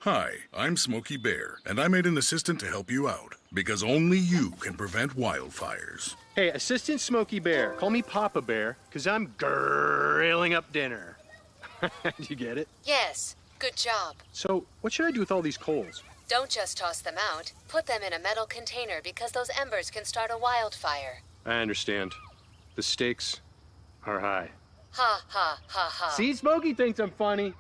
Hi, I'm Smokey Bear, and I made an assistant to help you out, because only you can prevent wildfires. Hey, Assistant Smokey Bear, call me Papa Bear, because I'm grilling up dinner. Do you get it? Yes, good job. So, what should I do with all these coals? Don't just toss them out. Put them in a metal container because those embers can start a wildfire. I understand. The stakes are high. Ha, ha, ha, ha. See, Smokey thinks I'm funny.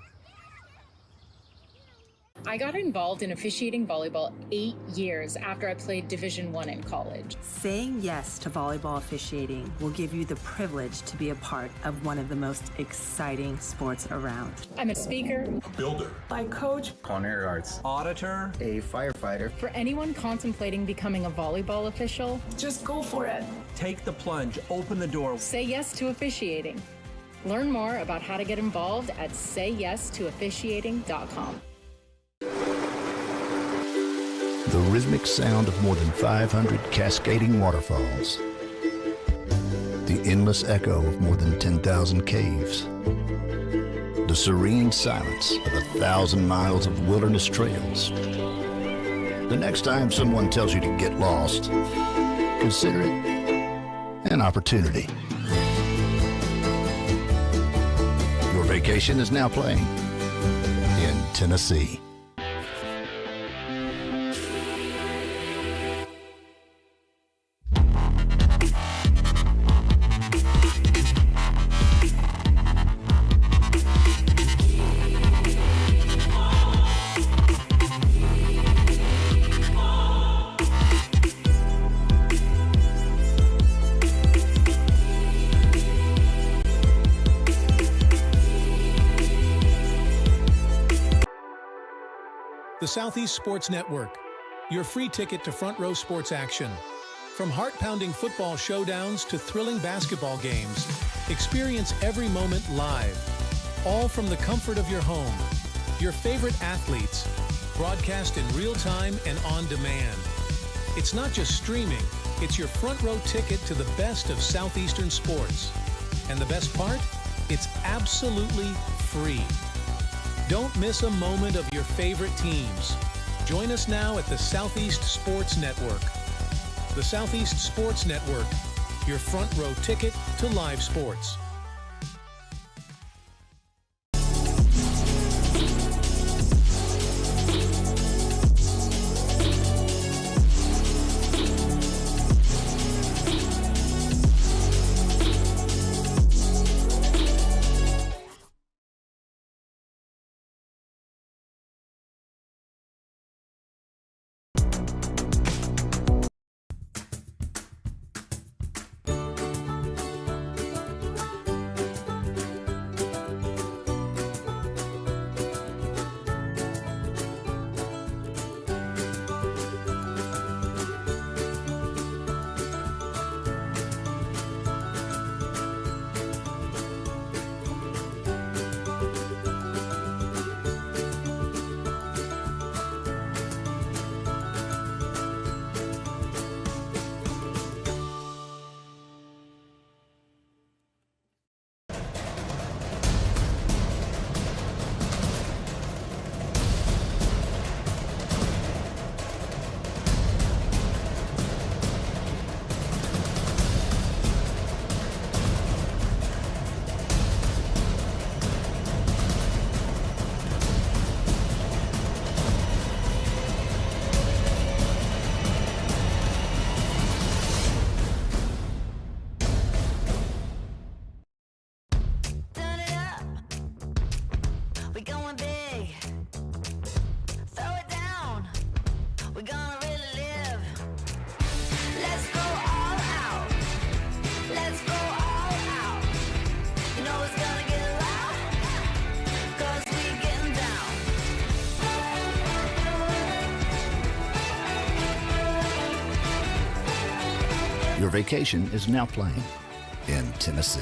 I got involved in officiating volleyball 8 years after I played Division I in college. Saying yes to volleyball officiating will give you the privilege to be a part of one of the most exciting sports around. I'm a speaker, A builder. I coach culinary arts, auditor, a firefighter. for anyone contemplating becoming a volleyball official. Just go for it. Take the plunge, open the door. Say yes to officiating. Learn more about how to get involved at sayyes2officiating.com. The rhythmic sound of more than 500 cascading waterfalls. The endless echo of more than 10,000 caves. The serene silence of 1,000 miles of wilderness trails. The next time someone tells you to get lost, consider it an opportunity. Your vacation is now playing in Tennessee. The Southeast Sports Network, your free ticket to front row sports action. From heart-pounding football showdowns to thrilling basketball games, experience every moment live, all from the comfort of your home. Your favorite athletes, broadcast in real time and on demand. It's not just streaming, it's your front row ticket to the best of Southeastern sports. And the best part? It's absolutely free. Don't miss a moment of your favorite teams. Join us now at the Southeast Sports Network. The Southeast Sports Network, your front row ticket to live sports. Your vacation is now playing in Tennessee.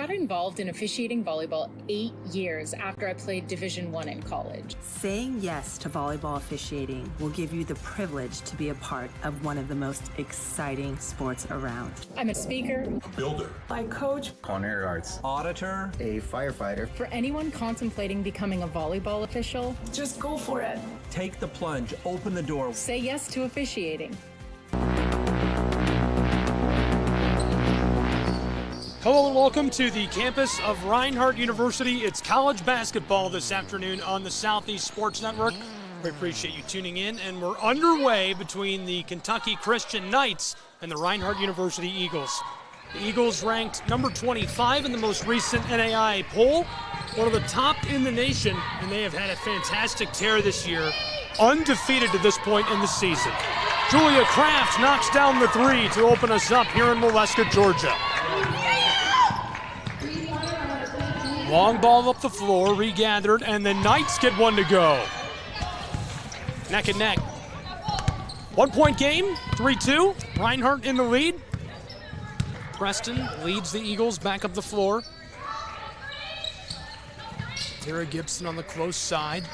got involved in officiating volleyball 8 years after I played Division I in college. Saying yes to volleyball officiating will give you the privilege to be a part of one of the most exciting sports around. I'm a speaker. Builder. I coach. Culinary arts. Auditor. A firefighter. For anyone contemplating becoming a volleyball official, Just go for it. Take the plunge. Open the door. say yes to officiating. Hello and welcome to the campus of Reinhardt University. It's college basketball this afternoon on the Southeast Sports Network. We appreciate you tuning in, and we're underway between the Kentucky Christian Knights and the Reinhardt University Eagles. The Eagles ranked number 25 in the most recent NAIA poll, one of the top in the nation, and they have had a fantastic tear this year, undefeated to this point in the season. Julia Kraft knocks down the three to open us up here in Molesca, Georgia. Long ball up the floor, regathered, and the Knights get one to go. Neck and neck. 1 point game, 3-2. Reinhardt in the lead. Preston leads the Eagles back up the floor. Tara Gibson on the close side.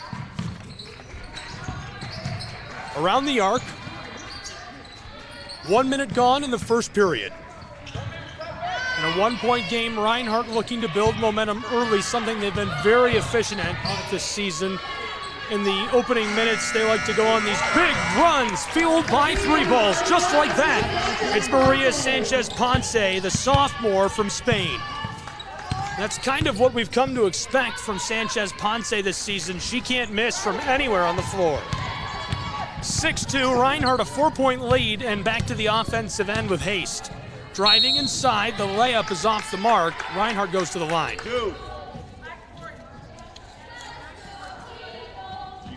Around the arc. 1 minute gone in the first period. In a 1 point game, Reinhardt looking to build momentum early, something they've been very efficient at this season. In the opening minutes, they like to go on these big runs, fueled by three balls, just like that. It's Maria Sanchez-Ponce, the sophomore from Spain. That's kind of what we've come to expect from Sanchez-Ponce this season. She can't miss from anywhere on the floor. 6-2, Reinhardt a 4 point lead, and back to the offensive end with haste. Driving inside, the layup is off the mark. Reinhardt goes to the line. You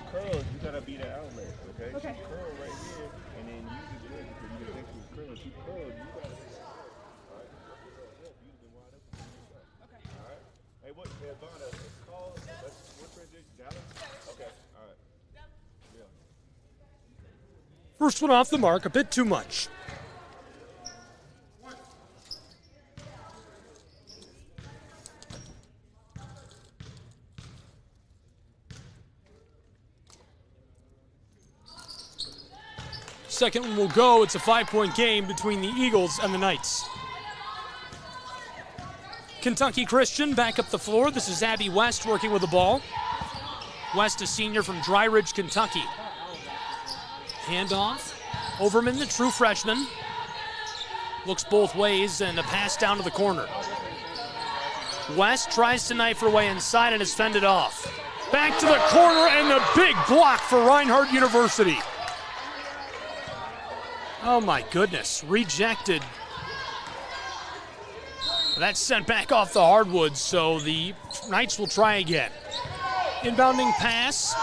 curl, you gotta be the outlet, okay? Okay. She curl right here, and then use it there because you can think she was curling. She curled, you gotta. All right. You've been wide open. Okay. All right. Hey, what? Hey, Bonda, let's call. What's transition? Dallas? Okay. All right. Yeah. First one off the mark, a bit too much. Second one will go. It's a 5 point game between the Eagles and the Knights. Kentucky Christian back up the floor. This is Abby West working with the ball. West, a senior from Dry Ridge, Kentucky. Handoff. Overman, the true freshman. Looks both ways, and a pass down to the corner. West tries to knife her way inside and is fended off. Back to the corner, and the big block for Reinhardt University. Oh my goodness, rejected. That's sent back off the hardwood, so the Knights will try again. Inbounding pass.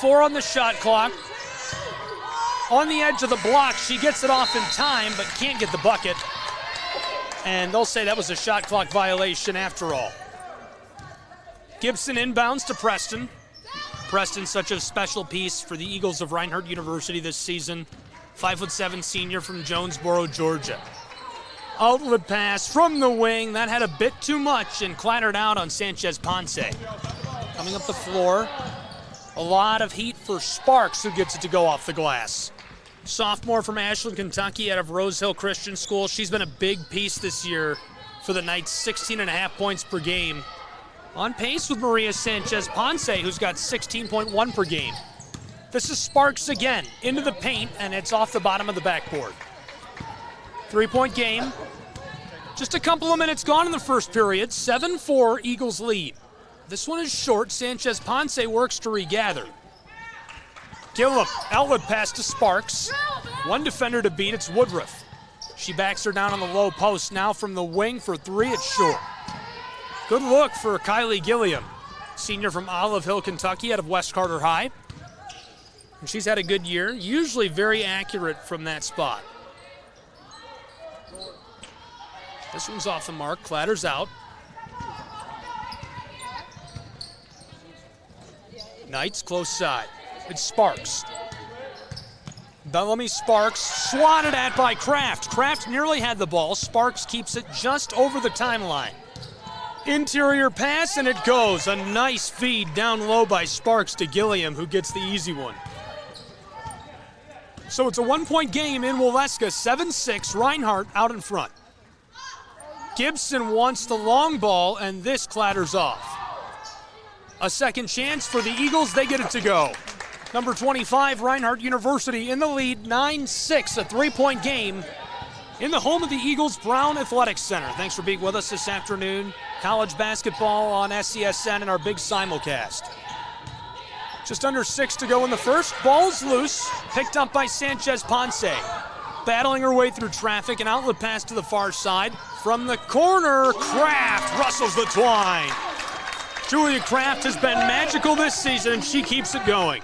4 on the shot clock. On the edge of the block, she gets it off in time, but can't get the bucket. And they'll say that was a shot clock violation after all. Gibson inbounds to Preston. Preston, such a special piece for the Eagles of Reinhardt University this season. 5'7" senior from Jonesboro, Georgia. Outlet pass from the wing. That had a bit too much and clattered out on Sanchez-Ponce. Coming up the floor, a lot of heat for Sparks, who gets it to go off the glass. Sophomore from Ashland, Kentucky, out of Rose Hill Christian School. She's been a big piece this year for the Knights, 16.5 points per game. On pace with Maria Sanchez-Ponce, who's got 16.1 per game. This is Sparks again, into the paint, and it's off the bottom of the backboard. 3 point game. Just a couple of minutes gone in the first period. 7-4, Eagles lead. This one is short. Sanchez-Ponce works to regather. Gillum, outlet pass to Sparks. One defender to beat, it's Woodruff. She backs her down on the low post. Now from the wing for three, it's short. Good look for Kylie Gilliam, senior from Olive Hill, Kentucky, out of West Carter High. And she's had a good year, usually very accurate from that spot. This one's off the mark, clatters out. Knights close side. It's Sparks. Bellamy Sparks swatted at by Kraft. Kraft nearly had the ball. Sparks keeps it just over the timeline. Interior pass, and it goes. A nice feed down low by Sparks to Gilliam, who gets the easy one. So it's a 1-point game in Waleska, 7-6, Reinhardt out in front. Gibson wants the long ball, and this clatters off. A second chance for the Eagles, they get it to go. Number 25, Reinhardt University in the lead, 9-6, a 3-point game in the home of the Eagles Brown Athletics Center. Thanks for being with us this afternoon. College basketball on SCSN and our big simulcast. Just under 6 to go in the first. Ball's loose, picked up by Sanchez Ponce. Battling her way through traffic, an outlet pass to the far side. From the corner, Kraft rustles the twine. Julia Kraft has been magical this season, and she keeps it going.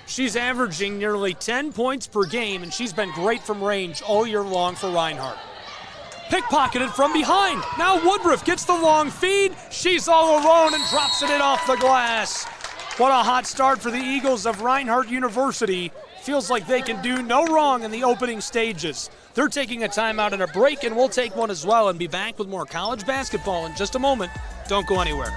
She's averaging nearly 10 points per game, and she's been great from range all year long for Reinhardt. Pickpocketed from behind. Now Woodruff gets the long feed. She's all alone and drops it in off the glass. What a hot start for the Eagles of Reinhardt University. Feels like they can do no wrong in the opening stages. They're taking a timeout and a break, and we'll take one as well and be back with more college basketball in just a moment. Don't go anywhere.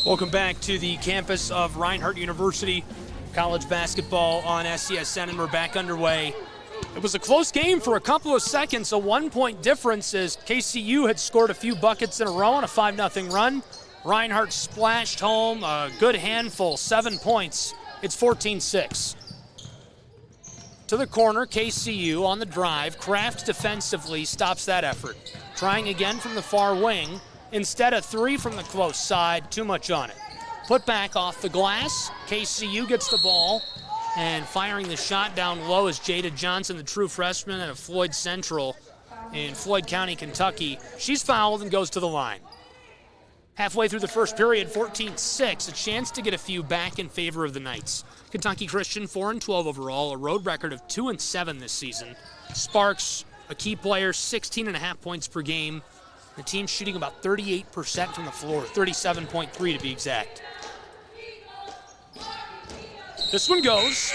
Welcome back to the campus of Reinhardt University. College basketball on SCSN, and we're back underway. It was a close game for a couple of seconds, a 1-point difference as KCU had scored a few buckets in a row on a 5-0 run. Reinhardt splashed home a good handful, 7 points. It's 14-6. To the corner, KCU on the drive. Kraft defensively stops that effort. Trying again from the far wing. Instead, a three from the close side, too much on it. Put back off the glass. KCU gets the ball, and firing the shot down low is Jada Johnson, the true freshman out of Floyd Central in Floyd County, Kentucky. She's fouled and goes to the line. Halfway through the first period, 14-6, a chance to get a few back in favor of the Knights. Kentucky Christian 4-12 overall, a road record of 2-7 this season. Sparks, a key player, 16.5 points per game. The team's shooting about 38% from the floor, 37.3 to be exact. This one goes.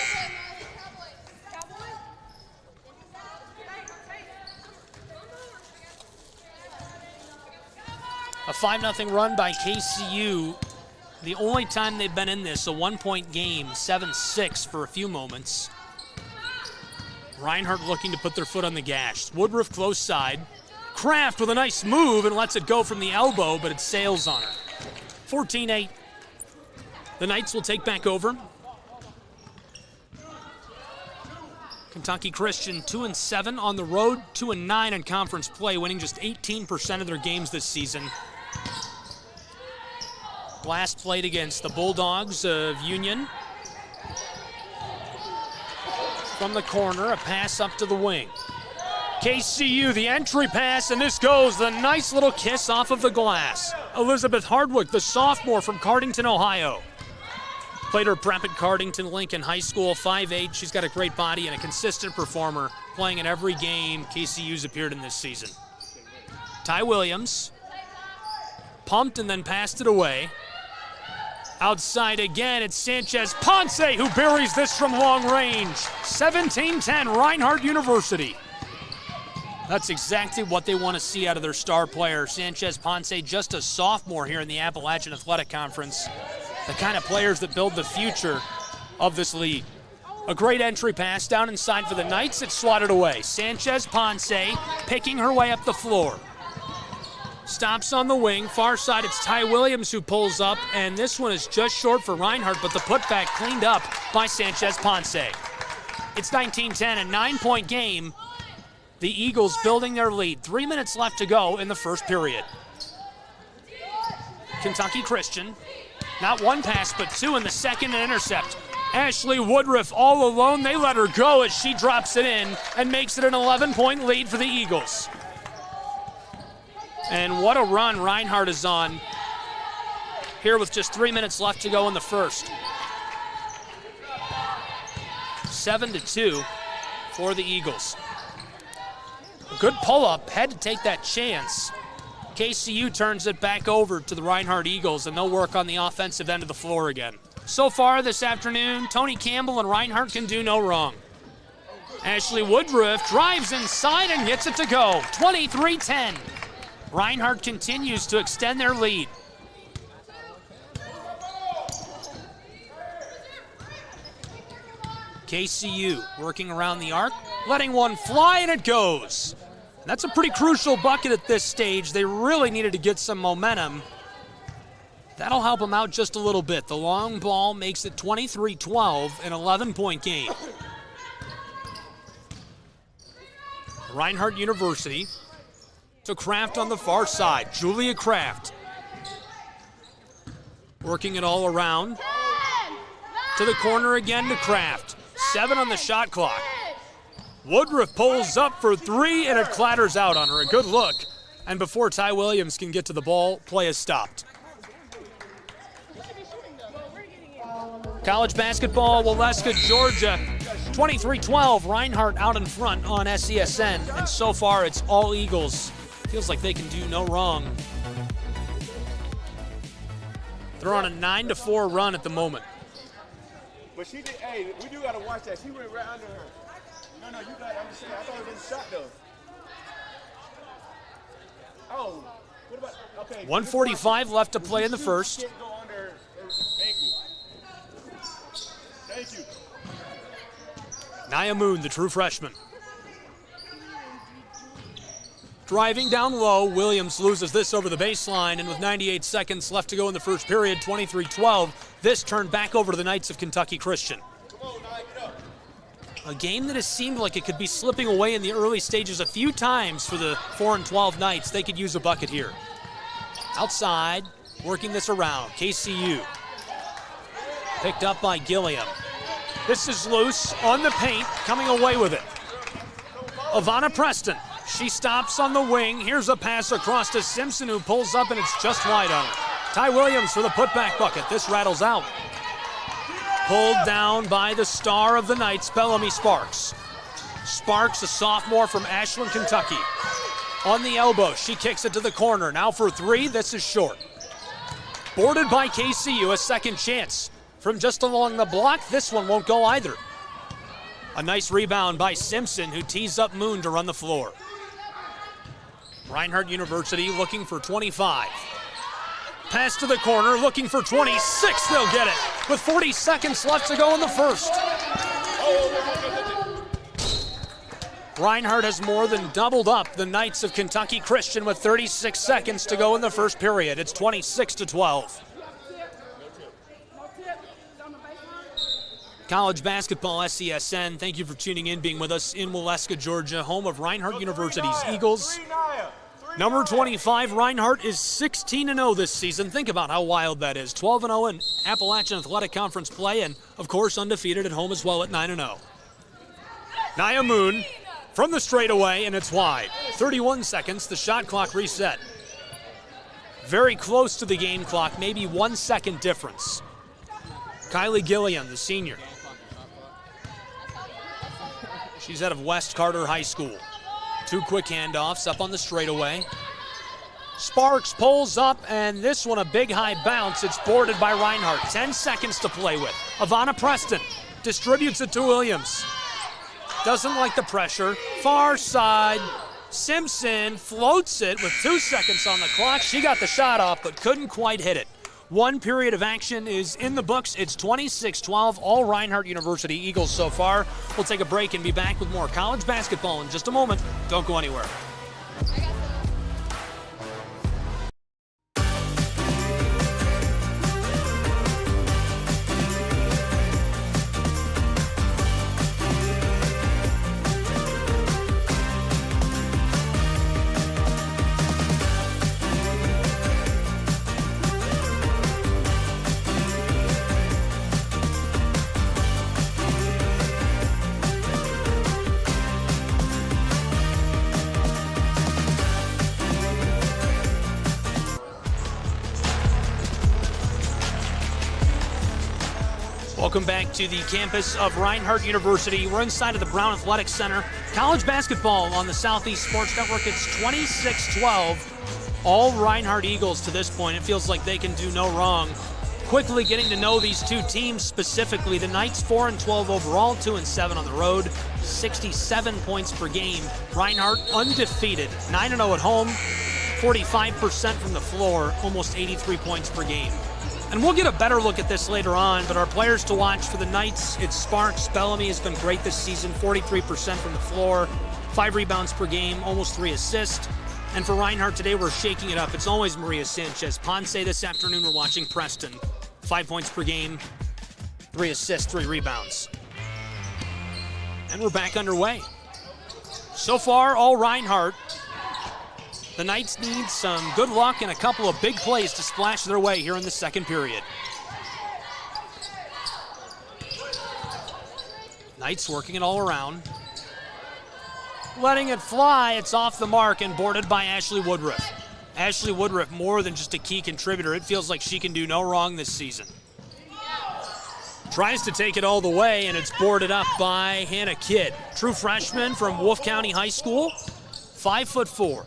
A 5-0 run by KCU. The only time they've been in this, a 1-point game, 7-6 for a few moments. Reinhardt looking to put their foot on the gas. Woodruff close side. Kraft with a nice move and lets it go from the elbow, but it sails on her. 14-8. The Knights will take back over. Kentucky Christian 2-7 on the road, 2-9 in conference play, winning just 18% of their games this season. Last played against the Bulldogs of Union. From the corner, a pass up to the wing. KCU, the entry pass, and this goes. The nice little kiss off of the glass. Elizabeth Hardwick, the sophomore from Cardington, Ohio. Played her prep at Cardington Lincoln High School, 5'8". She's got a great body and a consistent performer, playing in every game KCU's appeared in this season. Ty Williams pumped and then passed it away. Outside again, it's Sanchez Ponce who buries this from long range. 17-10, Reinhardt University. That's exactly what they want to see out of their star player. Sanchez Ponce, just a sophomore here in the Appalachian Athletic Conference. The kind of players that build the future of this league. A great entry pass down inside for the Knights. It's swatted away. Sanchez Ponce picking her way up the floor. Stops on the wing. Far side, it's Ty Williams who pulls up, and this one is just short for Reinhardt, but the putback cleaned up by Sanchez Ponce. It's 19-10, a 9-point game. The Eagles building their lead. 3 minutes left to go in the first period. Kentucky Christian, not one pass, but two in the second, and intercept. Ashley Woodruff all alone. They let her go as she drops it in and makes it an 11-point lead for the Eagles. And what a run Reinhardt is on here with just 3 minutes left to go in the first. 7-2 for the Eagles. A good pull-up, had to take that chance. KCU turns it back over to the Reinhardt Eagles, and they'll work on the offensive end of the floor again. So far this afternoon, Tony Campbell and Reinhardt can do no wrong. Ashley Woodruff drives inside and gets it to go. 23-10. Reinhardt continues to extend their lead. KCU working around the arc, letting one fly, and it goes. And that's a pretty crucial bucket at this stage. They really needed to get some momentum. That'll help them out just a little bit. The long ball makes it 23-12, an 11-point game. Reinhardt University to Kraft on the far side. Julia Kraft working it all around. To the corner again to Kraft. 7 on the shot clock. Woodruff pulls up for three, and it clatters out on her. A good look. And before Ty Williams can get to the ball, play is stopped. College basketball, Waleska, Georgia. 23-12, Reinhardt out in front on SESN. And so far, it's all Eagles. Feels like they can do no wrong. They're on a 9-4 run at the moment. But she did, hey, we do got to watch that. She went right under her. No, you got it. I'm just saying, I thought it was a shot, though. Oh, what about, okay. 1:45 left to play in the first. Can't go under her ankle. Thank you. Nia Moon, the true freshman. Driving down low, Williams loses this over the baseline, and with 98 seconds left to go in the first period, 23-12, this turned back over to the Knights of Kentucky Christian. A game that has seemed like it could be slipping away in the early stages a few times for the 4-12 Knights. They could use a bucket here. Outside, working this around, KCU. Picked up by Gilliam. This is loose on the paint, coming away with it. Ivana Preston. She stops on the wing. Here's a pass across to Simpson, who pulls up, and it's just wide on her. Ty Williams for the putback bucket. This rattles out. Pulled down by the star of the Knights, Bellamy Sparks. Sparks, a sophomore from Ashland, Kentucky. On the elbow, she kicks it to the corner. Now for three, this is short. Boarded by KCU, a second chance. From just along the block, this one won't go either. A nice rebound by Simpson, who tees up Moon to run the floor. Reinhardt University looking for 25. Pass to the corner, looking for 26. They'll get it with 40 seconds left to go in the first. Reinhardt has more than doubled up the Knights of Kentucky Christian with 36 seconds to go in the first period. It's 26-12. College basketball, SESN. Thank you for tuning in, being with us in Waleska, Georgia, home of Reinhardt University's Eagles. Number 25, Reinhardt is 16-0 this season. Think about how wild that is. 12-0 in Appalachian Athletic Conference play, and of course undefeated at home as well at 9-0. Nia Moon from the straightaway, and it's wide. 31 seconds, the shot clock reset. Very close to the game clock, maybe 1 second difference. Kylie Gilliam, the senior. She's out of West Carter High School. Two quick handoffs up on the straightaway. Sparks pulls up, and this one a big high bounce. It's boarded by Reinhardt. 10 seconds to play with. Ivana Preston distributes it to Williams. Doesn't like the pressure. Far side. Simpson floats it with 2 seconds on the clock. She got the shot off, but couldn't quite hit it. One period of action is in the books. It's 26-12, all Reinhardt University Eagles so far. We'll take a break and be back with more college basketball in just a moment. Don't go anywhere. Welcome back to the campus of Reinhardt University. We're inside of the Brown Athletic Center. College basketball on the Southeast Sports Network. It's 26-12. All Reinhardt Eagles to this point. It feels like they can do no wrong. Quickly getting to know these two teams specifically. The Knights 4-12 overall, 2-7 on the road, 67 points per game. Reinhardt undefeated, 9-0 at home, 45% from the floor, almost 83 points per game. And we'll get a better look at this later on, but our players to watch for the Knights, it's Sparks. Bellamy has been great this season, 43% from the floor, 5 rebounds per game, almost 3 assists. And for Reinhardt today, we're shaking it up. It's always Maria Sanchez. Ponce this afternoon, we're watching Preston. 5 points per game, 3 assists, 3 rebounds. And we're back underway. So far, all Reinhardt. The Knights need some good luck and a couple of big plays to splash their way here in the second period. Knights working it all around. Letting it fly, it's off the mark and boarded by Ashley Woodruff. Ashley Woodruff, more than just a key contributor. It feels like she can do no wrong this season. Tries to take it all the way, and it's boarded up by Hannah Kidd. True freshman from Wolf County High School, 5'4".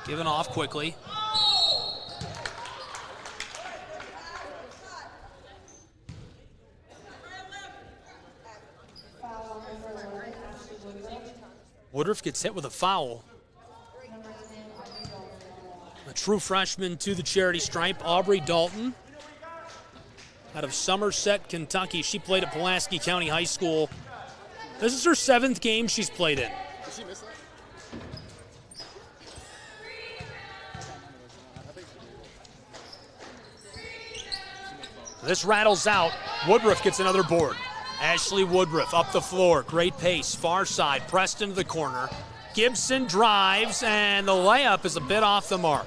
Given off quickly. Woodruff gets hit with a foul. A true freshman to the charity stripe, Aubrey Dalton. Out of Somerset, Kentucky. She played at Pulaski County High School. This is her 7th game she's played in. Did she miss that? This rattles out. Woodruff gets another board. Ashley Woodruff up the floor. Great pace. Far side. Pressed into the corner. Gibson drives, and the layup is a bit off the mark.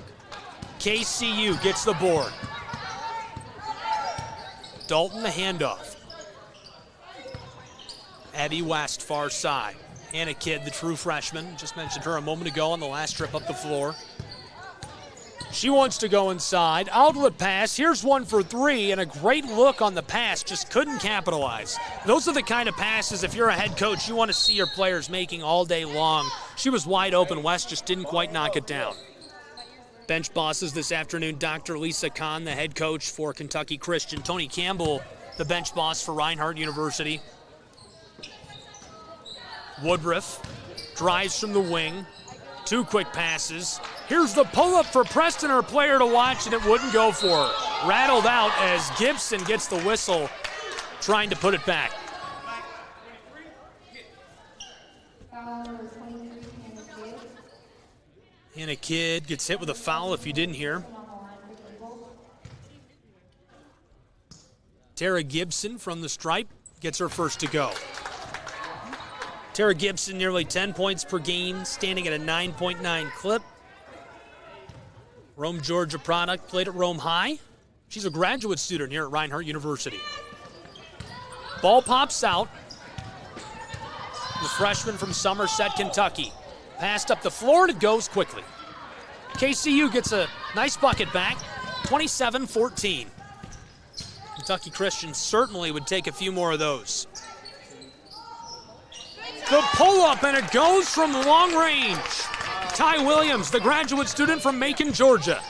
KCU gets the board. Dalton the handoff. Abby West, far side. Hannah Kidd, the true freshman. Just mentioned her a moment ago on the last trip up the floor. She wants to go inside. Outlet pass. Here's one for 3, and a great look on the pass. Just couldn't capitalize. Those are the kind of passes, if you're a head coach, you want to see your players making all day long. She was wide open. West just didn't quite knock it down. Bench bosses this afternoon, Dr. Lisa Kahn, the head coach for Kentucky Christian. Tony Campbell, the bench boss for Reinhardt University. Woodruff drives from the wing. 2 quick passes. Here's the pull-up for Preston, her player to watch, and it wouldn't go for her. Rattled out as Gibson gets the whistle, trying to put it back. Hannah Kidd gets hit with a foul if you didn't hear. Tara Gibson from the stripe gets her first to go. Tara Gibson, nearly 10 points per game, standing at a 9.9 clip. Rome, Georgia product, played at Rome High. She's a graduate student here at Reinhardt University. Ball pops out. The freshman from Somerset, Kentucky. Passed up the floor, and it goes quickly. KCU gets a nice bucket back, 27-14. Kentucky Christian certainly would take a few more of those. The pull-up, and it goes from long range. Ty Williams, the graduate student from Macon, Georgia.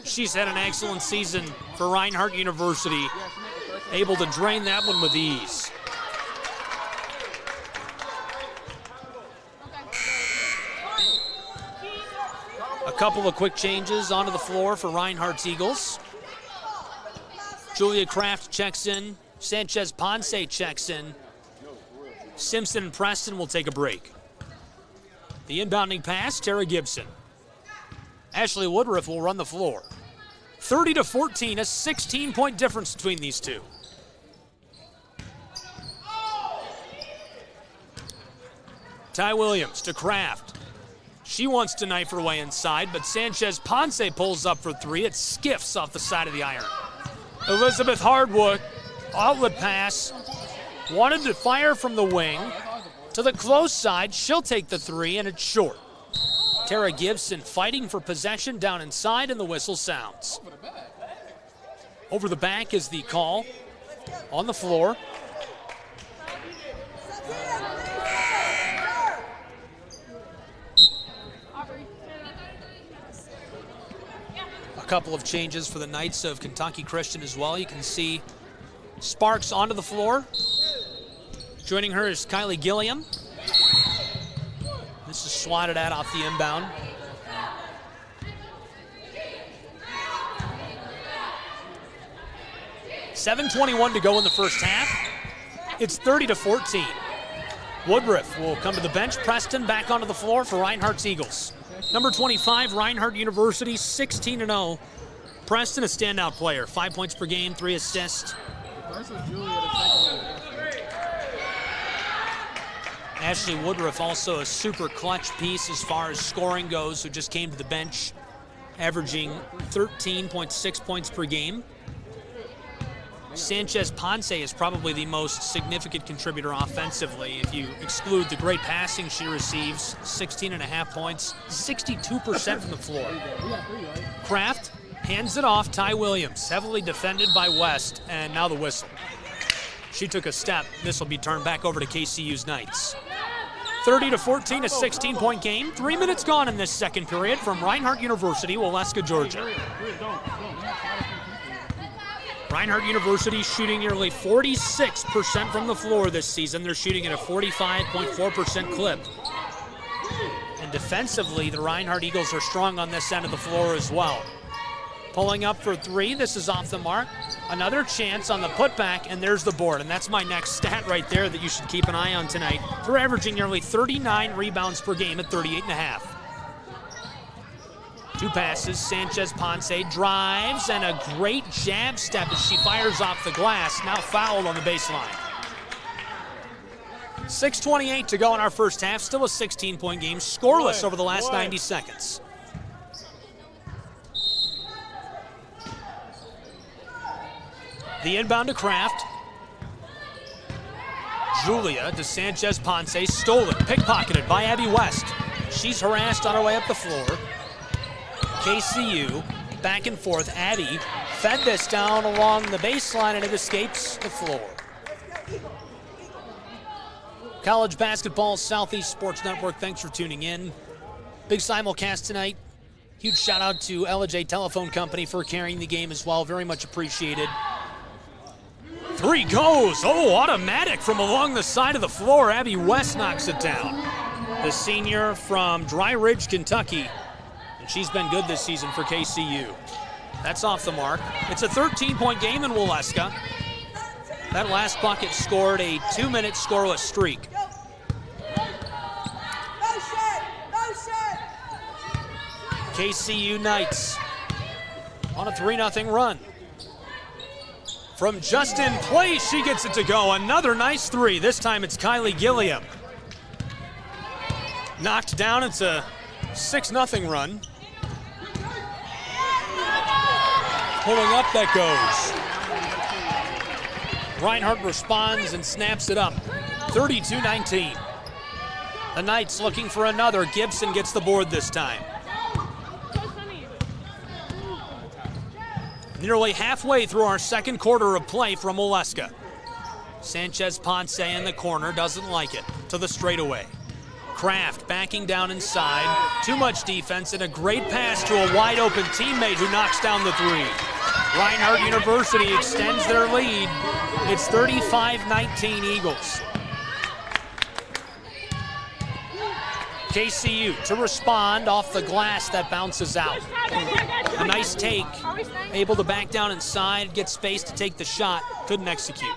She's had an excellent season for Reinhardt University, able to drain that one with ease. A Couple of quick changes onto the floor for Reinhardt's Eagles. Julia Kraft checks in. Sanchez Ponce checks in. Simpson and Preston will take a break. The inbounding pass, Tara Gibson. Ashley Woodruff will run the floor. 30-14, a 16-point difference between these two. Ty Williams to Kraft. She wants to knife her way inside, but Sanchez Ponce pulls up for three. It skiffs off the side of the iron. Elizabeth Hardwood, outlet pass. Wanted to fire from the wing to the close side. She'll take the three, and it's short. Tara Gibson fighting for possession down inside, and the whistle sounds. Over the back is the call on the floor. A couple of changes for the Knights of Kentucky Christian as well. You can see Sparks onto the floor. Joining her is Kylie Gilliam. This is swatted at off the inbound. .7:21 to go in the first half. It's 30-14. Woodruff will come to the bench. Preston back onto the floor for Reinhardt's Eagles. Number 25, Reinhardt University, 16-0. Preston, a standout player. 5 points per game, 3 assists. Ashley Woodruff also a super clutch piece as far as scoring goes, who just came to the bench, averaging 13.6 points per game. Sanchez Ponce is probably the most significant contributor offensively. If you exclude the great passing she receives, 16.5 points, 62% from the floor. Kraft hands it off. Ty Williams, heavily defended by West, and now the whistle. She took a step. This will be turned back over to KCU's Knights. 30-14, a 16-point game. 3 minutes gone in this second period from Reinhardt University, Waleska, Georgia. Reinhardt University shooting nearly 46% from the floor this season. They're shooting at a 45.4% clip. And defensively, the Reinhardt Eagles are strong on this end of the floor as well. Pulling up for three, this is off the mark. Another chance on the putback, and there's the board. And that's my next stat right there that you should keep an eye on tonight. They're averaging nearly 39 rebounds per game at 38.5. Two passes, Sanchez Ponce drives, and a great jab step as she fires off the glass, now fouled on the baseline. 6:28 to go in our first half, still a 16-point game, scoreless over the last 90 seconds. The inbound to Kraft. Julia to Sanchez Ponce, stolen, pickpocketed by Abby West. She's harassed on her way up the floor. KCU, back and forth. Abby fed this down along the baseline, and it escapes the floor. College Basketball Southeast Sports Network, thanks for tuning in. Big simulcast tonight. Huge shout out to LJ Telephone Company for carrying the game as well. Very much appreciated. Three goes. Oh, automatic from along the side of the floor. Abby West knocks it down. The senior from Dry Ridge, Kentucky. She's been good this season for KCU. That's off the mark. It's a 13-point game in Waleska. That last bucket scored a 2-minute scoreless streak. KCU Knights on a 3-0 run. From just in place, she gets it to go. Another nice three. This time it's Kylie Gilliam. Knocked down. It's a 6-0 run. Pulling up, that goes. Reinhardt responds and snaps it up. 32-19. The Knights looking for another. Gibson gets the board this time. Nearly halfway through our second quarter of play from Waleska. Sanchez Ponce in the corner, doesn't like it. To the straightaway. Kraft backing down inside. Too much defense and a great pass to a wide open teammate who knocks down the three. Reinhardt University extends their lead. It's 35-19 Eagles. KCU to respond off the glass that bounces out. A nice take, able to back down inside, get space to take the shot, couldn't execute.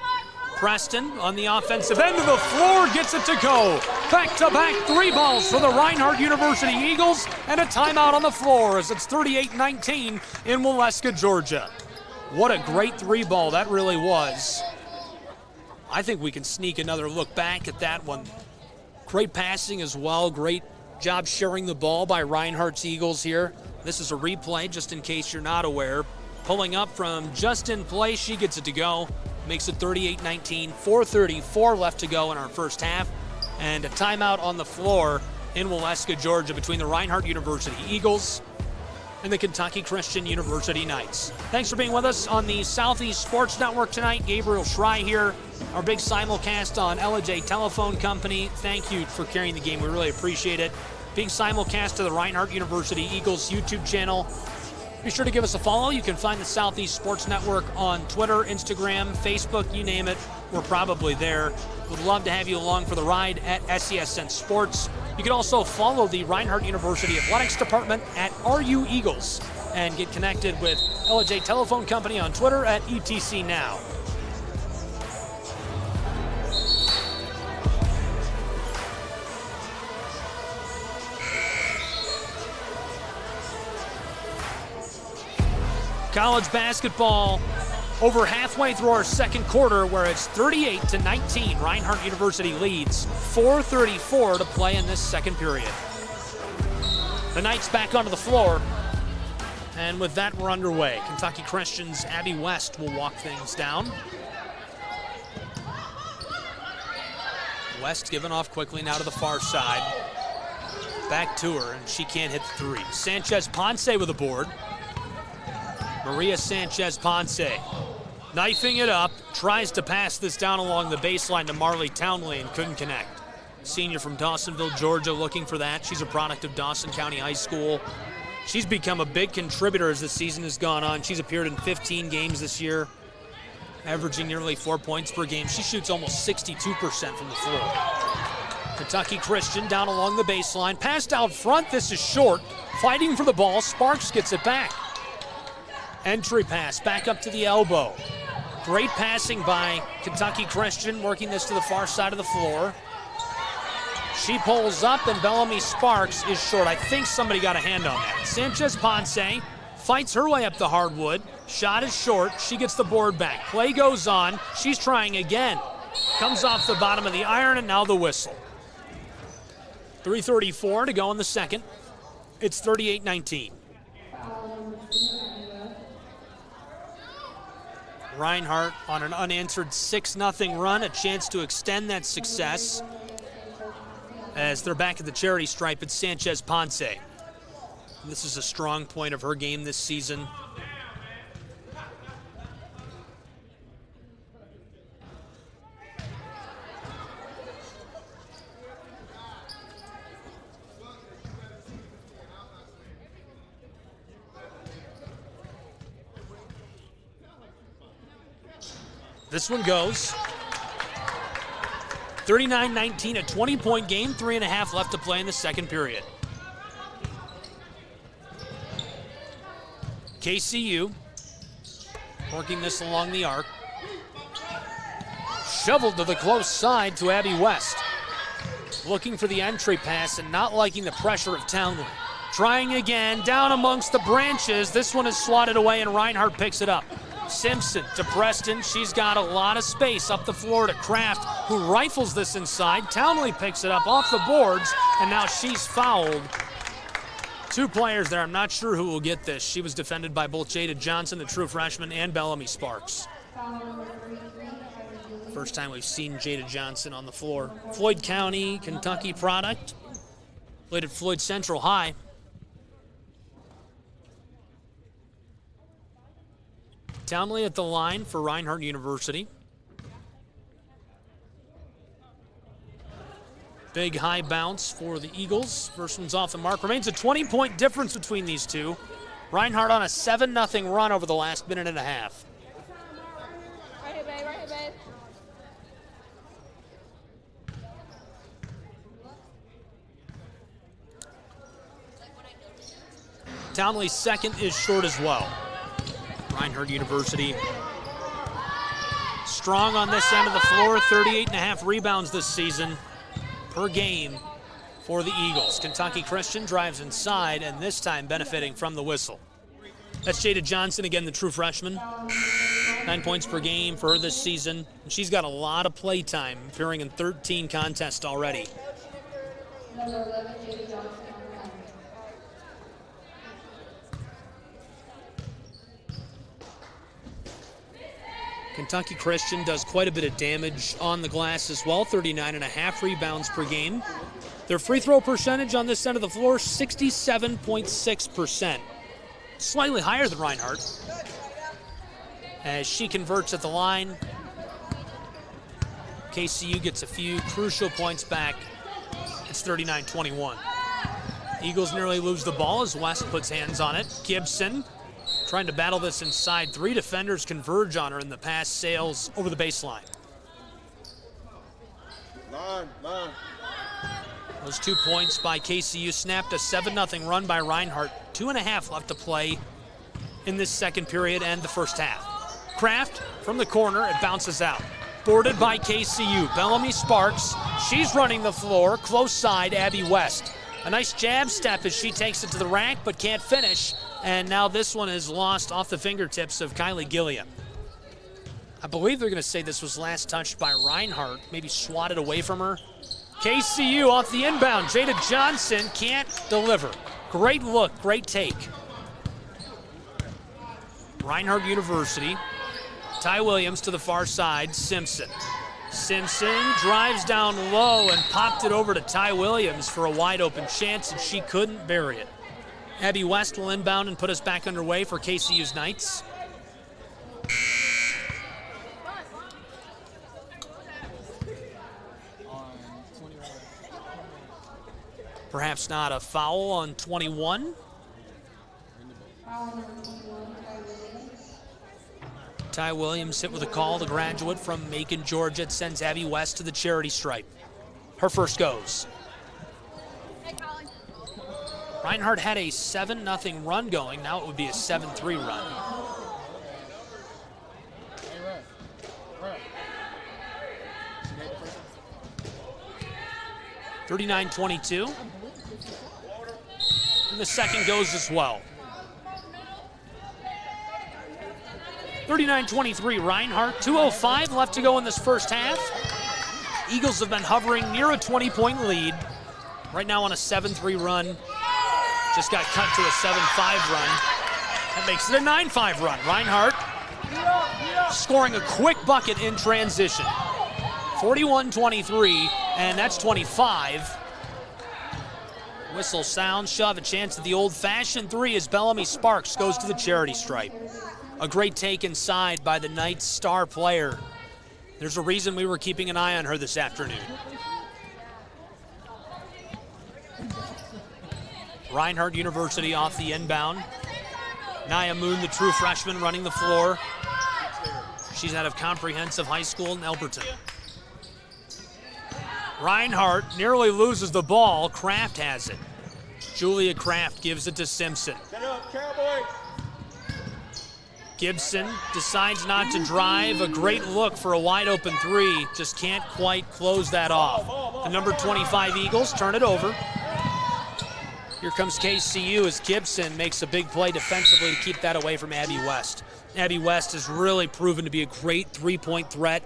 Preston on the offensive end of the floor gets it to go. Back-to-back three balls for the Reinhardt University Eagles, and a timeout on the floor as it's 38-19 in Waleska, Georgia. What a great three ball that really was. I think we can sneak another look back at that one. Great passing as well. Great job sharing the ball by Reinhardt's Eagles here. This is a replay, just in case you're not aware. Pulling up from just in play, she gets it to go. Makes it 38-19, 4:34 left to go in our first half. And a timeout on the floor in Waleska, Georgia, between the Reinhardt University Eagles and the Kentucky Christian University Knights. Thanks for being with us on the Southeast Sports Network tonight. Gabriel Schrei here, our big simulcast on LJ Telephone Company. Thank you for carrying the game. We really appreciate it. Being simulcast to the Reinhardt University Eagles YouTube channel. Be sure to give us a follow. You can find the Southeast Sports Network on Twitter, Instagram, Facebook, you name it. We're probably there. Would love to have you along for the ride at SESN Sports. You can also follow the Reinhardt University Athletics Department at RU Eagles and get connected with LJ Telephone Company on Twitter at ETC Now. College basketball over halfway through our second quarter, where it's 38-19. Reinhardt University leads. 4:34 to play in this second period. The Knights back onto the floor. And with that, we're underway. Kentucky Christian's Abby West will walk things down. West given off quickly now to the far side. Back to her, and she can't hit the three. Sanchez Ponce with a board. Maria Sanchez Ponce knifing it up, tries to pass this down along the baseline to Marley Townley and couldn't connect. Senior from Dawsonville, Georgia, looking for that. She's a product of Dawson County High School. She's become a big contributor as the season has gone on. She's appeared in 15 games this year, averaging nearly 4 points per game. She shoots almost 62% from the floor. Kentucky Christian down along the baseline. Passed out front, this is short. Fighting for the ball, Sparks gets it back. Entry pass, back up to the elbow. Great passing by Kentucky Christian, working this to the far side of the floor. She pulls up, and Bellamy Sparks is short. I think somebody got a hand on that. Sanchez Ponce fights her way up the hardwood. Shot is short. She gets the board back. Play goes on. She's trying again. Comes off the bottom of the iron, and now the whistle. 3:34 to go in the second. It's 38-19. Reinhardt on an unanswered 6-0 run, a chance to extend that success as they're back at the charity stripe. It's Sanchez Ponce. This is a strong point of her game this season. This one goes. 39-19, a 20-point game, 3.5 left to play in the second period. KCU working this along the arc. Shoveled to the close side to Abby West. Looking for the entry pass and not liking the pressure of Townley. Trying again, down amongst the branches. This one is swatted away and Reinhardt picks it up. Simpson to Preston. She's got a lot of space up the floor to Kraft, who rifles this inside. Townley picks it up off the boards, and now she's fouled. Two players there. I'm not sure who will get this. She was defended by both Jada Johnson, the true freshman, and Bellamy Sparks. First time we've seen Jada Johnson on the floor. Floyd County, Kentucky product. Played at Floyd Central High. Townley at the line for Reinhardt University. Big high bounce for the Eagles. First one's off the mark. Remains a 20-point difference between these two. Reinhardt on a 7-0 run over the last minute and a half. Right here, babe. Right here, babe. Townley's second is short as well. Reinhardt University strong on this end of the floor, 38.5 rebounds this season per game for the Eagles. Kentucky Christian drives inside, and this time benefiting from the whistle. That's Jada Johnson, again, the true freshman. 9 points per game for her this season. And she's got a lot of play time, appearing in 13 contests already. Number 11, Jada Johnson. Kentucky Christian does quite a bit of damage on the glass as well, 39.5 rebounds per game. Their free throw percentage on this end of the floor, 67.6%. Slightly higher than Reinhardt. As she converts at the line, KCU gets a few crucial points back. It's 39-21. Eagles nearly lose the ball as West puts hands on it. Gibson trying to battle this inside. 3 defenders converge on her in the pass sails over the baseline. Line. Those 2 points by KCU snapped a 7-0 run by Reinhardt. 2.5 left to play in this second period and the first half. Kraft from the corner, it bounces out. Boarded by KCU. Bellamy Sparks, she's running the floor. Close side, Abby West. A nice jab step as she takes it to the rack but can't finish. And now this one is lost off the fingertips of Kylie Gilliam. I believe they're going to say this was last touched by Reinhardt, maybe swatted away from her. KCU off the inbound. Jada Johnson can't deliver. Great look, great take. Reinhardt University. Ty Williams to the far side. Simpson drives down low and popped it over to Ty Williams for a wide open chance, and she couldn't bury it. Abby West will inbound and put us back underway for KCU's Knights. Perhaps not a foul on 21. Ty Williams hit with a call, the graduate from Macon, Georgia. It sends Abby West to the charity stripe. Her first goes. Reinhardt had a 7-0 run going. Now it would be a 7-3 run. (39-22). And the second goes as well. 39-23, Reinhardt. 2:05 left to go in this first half. Eagles have been hovering near a 20-point lead. Right now on a 7-3 run. Just got cut to a 7-5 run. That makes it a 9-5 run. Reinhardt scoring a quick bucket in transition. 41-23, and that's 25. Whistle sounds. She'll have a chance at the old-fashioned 3 as Bellamy Sparks goes to the charity stripe. A great take inside by the Knights' star player. There's a reason we were keeping an eye on her this afternoon. Reinhardt University off the inbound. Nia Moon, the true freshman, running the floor. She's out of Comprehensive High School in Elberton. Reinhardt nearly loses the ball. Kraft has it. Julia Kraft gives it to Simpson. Gibson decides not to drive. A great look for a wide open 3. Just can't quite close that off. The number 25 Eagles turn it over. Here comes KCU as Gibson makes a big play defensively to keep that away from Abby West. Abby West has really proven to be a great 3-point threat.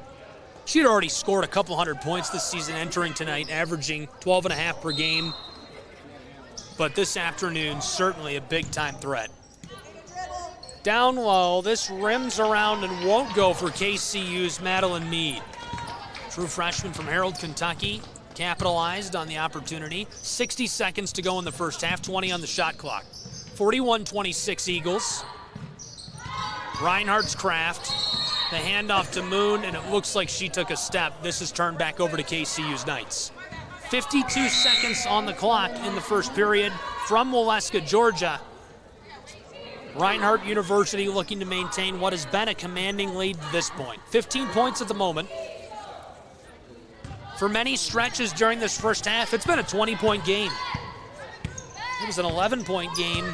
She had already scored a couple hundred points this season entering tonight, averaging 12.5 per game. But this afternoon, certainly a big-time threat. Down low, this rims around and won't go for KCU's Madeline Mead. True freshman from Harold, Kentucky, capitalized on the opportunity. 60 seconds to go in the first half, 20 on the shot clock. 41-26 Eagles. Reinhardt's Kraft. The handoff to Moon, and it looks like she took a step. This is turned back over to KCU's Knights. 52 seconds on the clock in the first period from Waleska, Georgia. Reinhardt University looking to maintain what has been a commanding lead to this point. 15 points at the moment. For many stretches during this first half, it's been a 20-point game. It was an 11-point game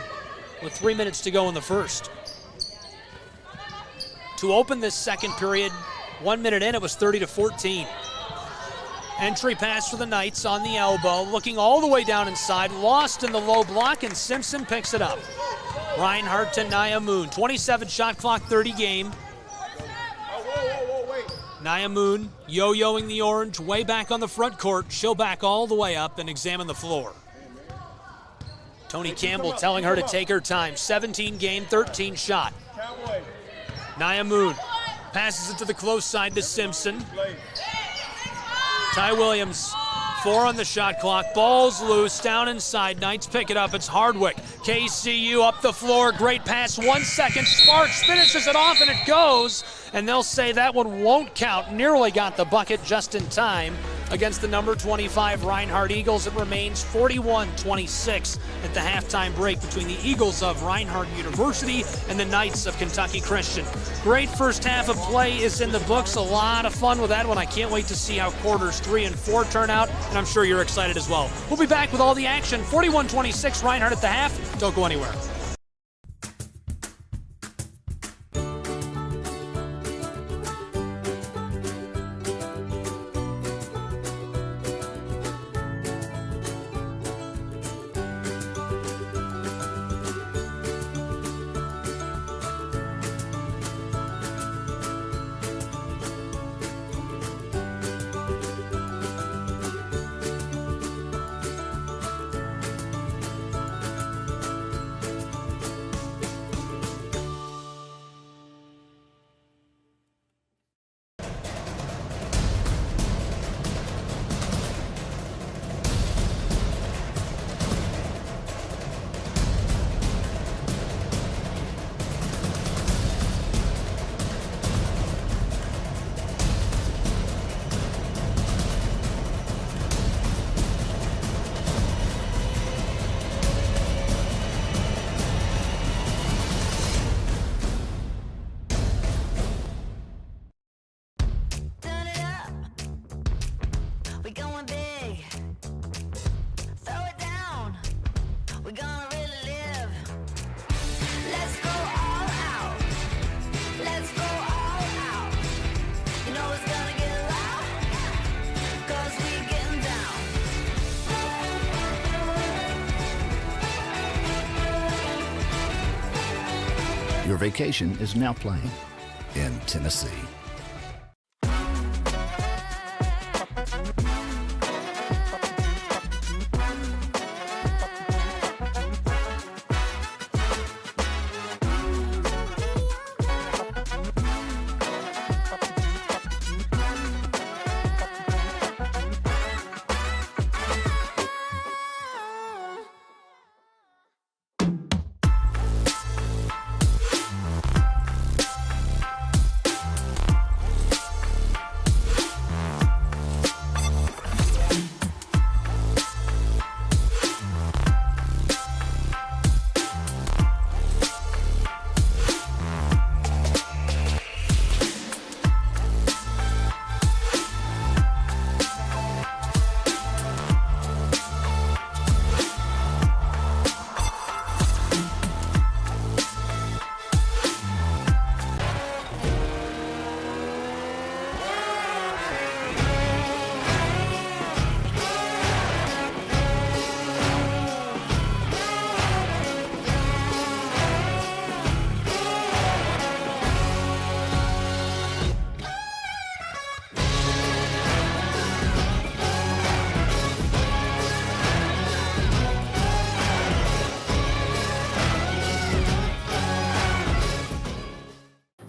with 3 minutes to go in the first. To open this second period, 1 minute in, it was 30-14. Entry pass for the Knights on the elbow, looking all the way down inside, lost in the low block, and Simpson picks it up. Reinhardt to Nia Moon, 27 shot clock, 30 game. Nia Moon yo-yoing the orange way back on the front court. She'll back all the way up and examine the floor. Tony Campbell telling her to take her time. 17 game, 13 shot. Nia Moon passes it to the close side to Simpson. Ty Williams, 4 on the shot clock. Ball's loose, down inside. Knights pick it up. It's Hardwick. KCU up the floor. Great pass. 1 second. Sparks finishes it off, and it goes. And they'll say that one won't count. Nearly got the bucket just in time against the number 25 Reinhardt Eagles. It remains 41-26 at the halftime break between the Eagles of Reinhardt University and the Knights of Kentucky Christian. Great first half of play is in the books. A lot of fun with that one. I can't wait to see how quarters 3 and 4 turn out, and I'm sure you're excited as well. We'll be back with all the action. 41-26 Reinhardt at the half. Don't go anywhere. Your vacation is now playing in Tennessee.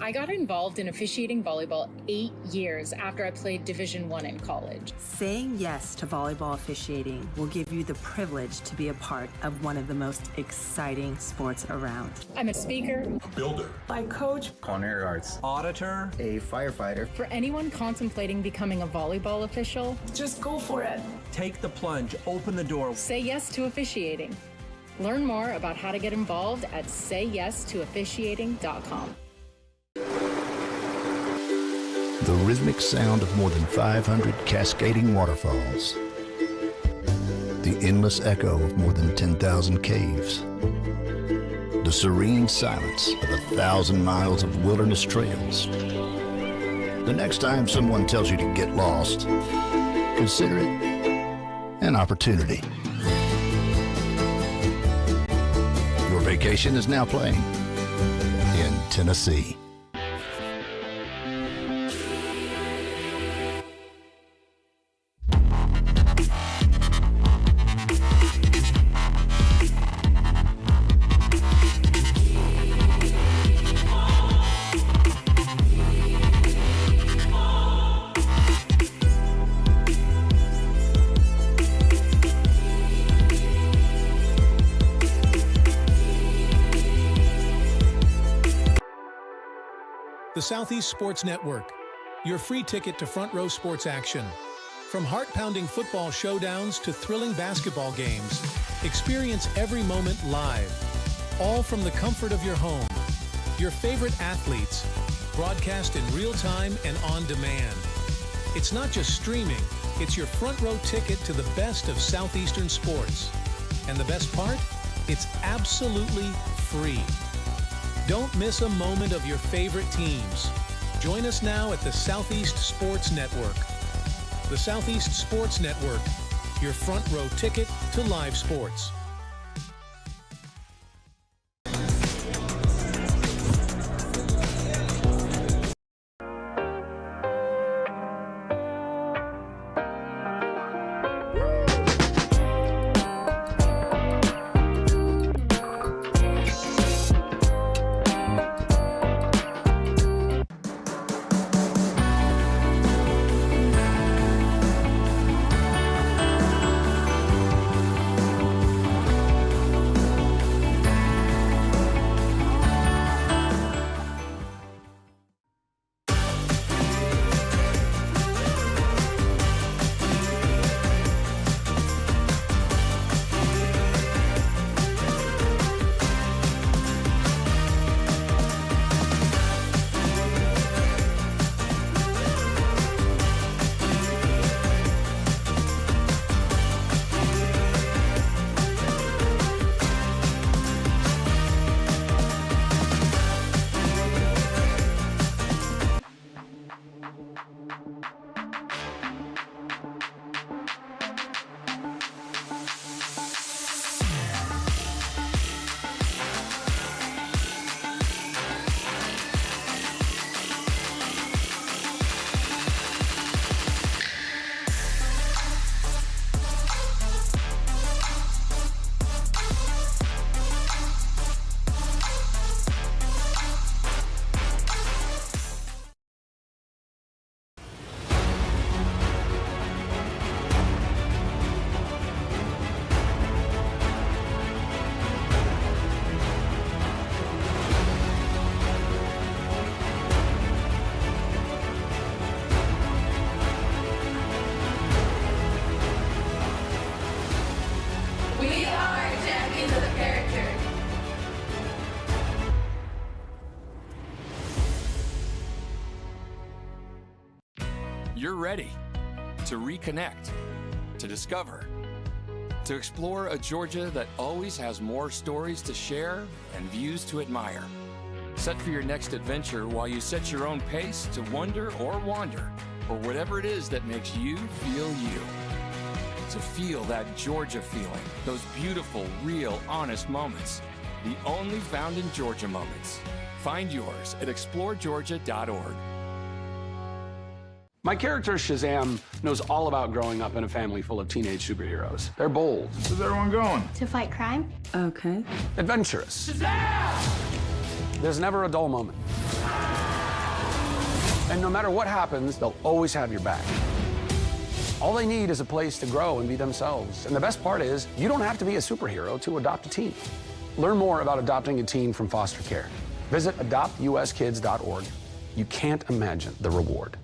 I got involved in officiating volleyball 8 years after I played Division I in college. Saying yes to volleyball officiating will give you the privilege to be a part of one of the most exciting sports around. I'm a speaker, A builder. I coach. Culinary arts. Auditor. A firefighter. for anyone contemplating becoming a volleyball official. Just go for it. Take the plunge. Open the door. Say yes to officiating. Learn more about how to get involved at sayyes2officiating.com. The rhythmic sound of more than 500 cascading waterfalls. The endless echo of more than 10,000 caves. The the serene silence of 1,000 miles of wilderness trails. The next time someone tells you to get lost, consider it an opportunity. Your vacation is now playing in Tennessee. The Southeast Sports Network, your free ticket to front row sports action. From heart-pounding football showdowns to thrilling basketball games, experience every moment live, all from the comfort of your home. Your favorite athletes, broadcast in real time and on demand. It's not just streaming, it's your front row ticket to the best of Southeastern sports. And the best part? It's absolutely free. Don't miss a moment of your favorite teams. Join us now at the Southeast Sports Network. The Southeast Sports Network, your front row ticket to live sports. You're ready to reconnect, to discover, to explore a Georgia that always has more stories to share and views to admire. Set for your next adventure while you set your own pace to wonder or wander, or whatever it is that makes you feel you. To feel that Georgia feeling, those beautiful, real, honest moments. The only found in Georgia moments. Find yours at exploregeorgia.org. My character, Shazam, knows all about growing up in a family full of teenage superheroes. They're bold. Where's everyone going? To fight crime? Okay. Adventurous. Shazam! There's never a dull moment. And no matter what happens, they'll always have your back. All they need is a place to grow and be themselves. And the best part is, you don't have to be a superhero to adopt a teen. Learn more about adopting a teen from foster care. Visit adoptuskids.org. You can't imagine the reward.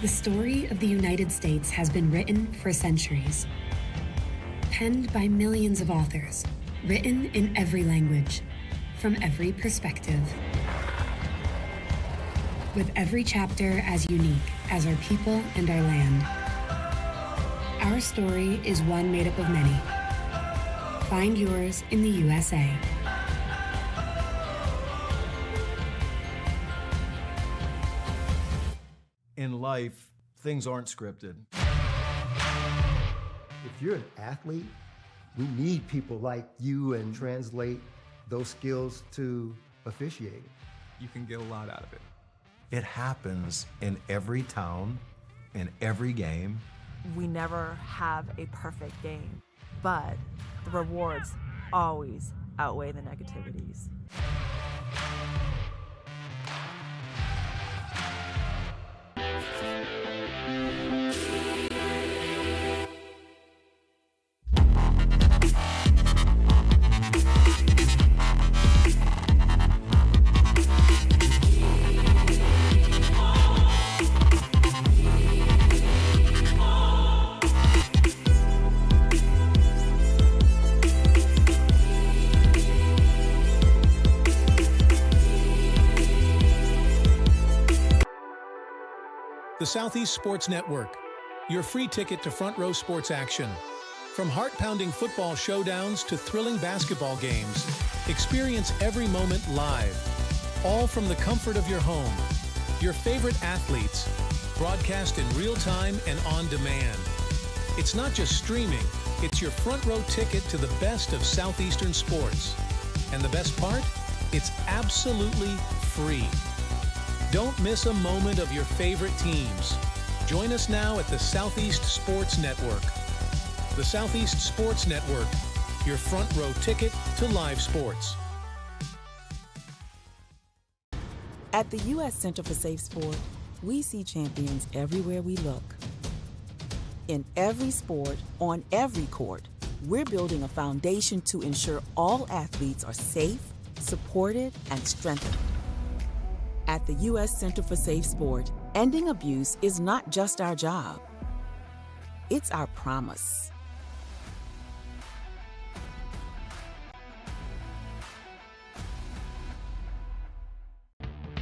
The story of the United States has been written for centuries. Penned by millions of authors, written in every language, from every perspective. With every chapter as unique as our people and our land. Our story is one made up of many. Find yours in the USA. In life, things aren't scripted. If you're an athlete, we need people like you and translate those skills to officiating. You can get a lot out of it. It happens in every town, in every game. We never have a perfect game, but the rewards always outweigh the negativities. The Southeast Sports Network, your free ticket to front row sports action. From heart-pounding football showdowns to thrilling basketball games, experience every moment live, all from the comfort of your home. Your favorite athletes, broadcast in real time and on demand. It's not just streaming, it's your front row ticket to the best of Southeastern sports. And the best part? It's absolutely free. Don't miss a moment of your favorite teams. Join us now at the Southeast Sports Network. The Southeast Sports Network, your front row ticket to live sports. At the U.S. Center for Safe Sport, we see champions everywhere we look. In every sport, on every court, we're building a foundation to ensure all athletes are safe, supported, and strengthened. At the U.S. Center for Safe Sport, ending abuse is not just our job. It's our promise.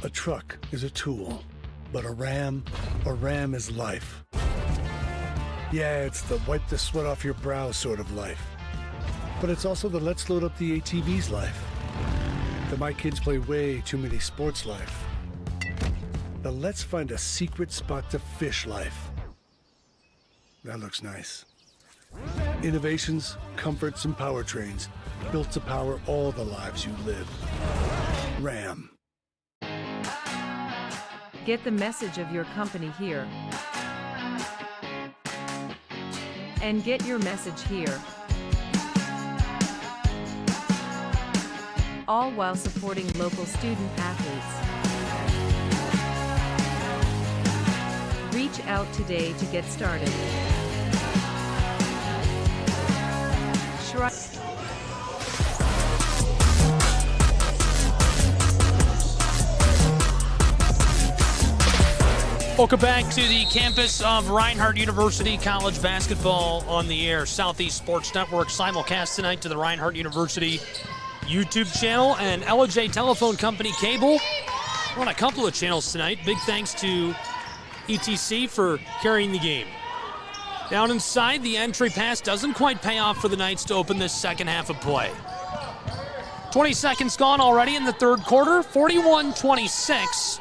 A truck is a tool, but a ram is life. Yeah, it's the wipe the sweat off your brow sort of life. But it's also the let's load up the ATV's life. The my kids play way too many sports life. The let's find a secret spot to fish life. That looks nice. Innovations, comforts, and powertrains built to power all the lives you live. Ram. Get the message of your company here. And get your message here. All while supporting local student athletes. Reach out today to get started. Welcome back to the campus of Reinhardt University. College basketball on the air. Southeast Sports Network simulcast tonight to the Reinhardt University YouTube channel and LJ Telephone Company cable. We're on a couple of channels tonight. Big thanks to ETC for carrying the game. Down inside, the entry pass doesn't quite pay off for the Knights to open this second half of play. 20 seconds gone already in the third quarter, 41-26.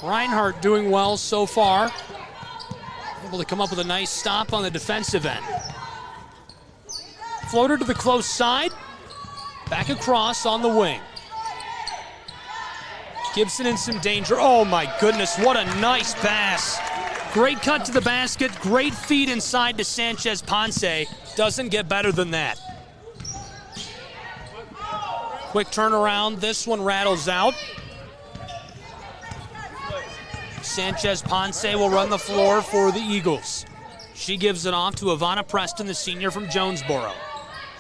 Reinhardt doing well so far. Able to come up with a nice stop on the defensive end. Floater to the close side. Back across on the wing. Gibson in some danger. Oh my goodness, what a nice pass. Great cut to the basket, great feed inside to Sanchez Ponce. Doesn't get better than that. Quick turnaround, this one rattles out. Sanchez Ponce will run the floor for the Eagles. She gives it off to Ivana Preston, the senior from Jonesboro.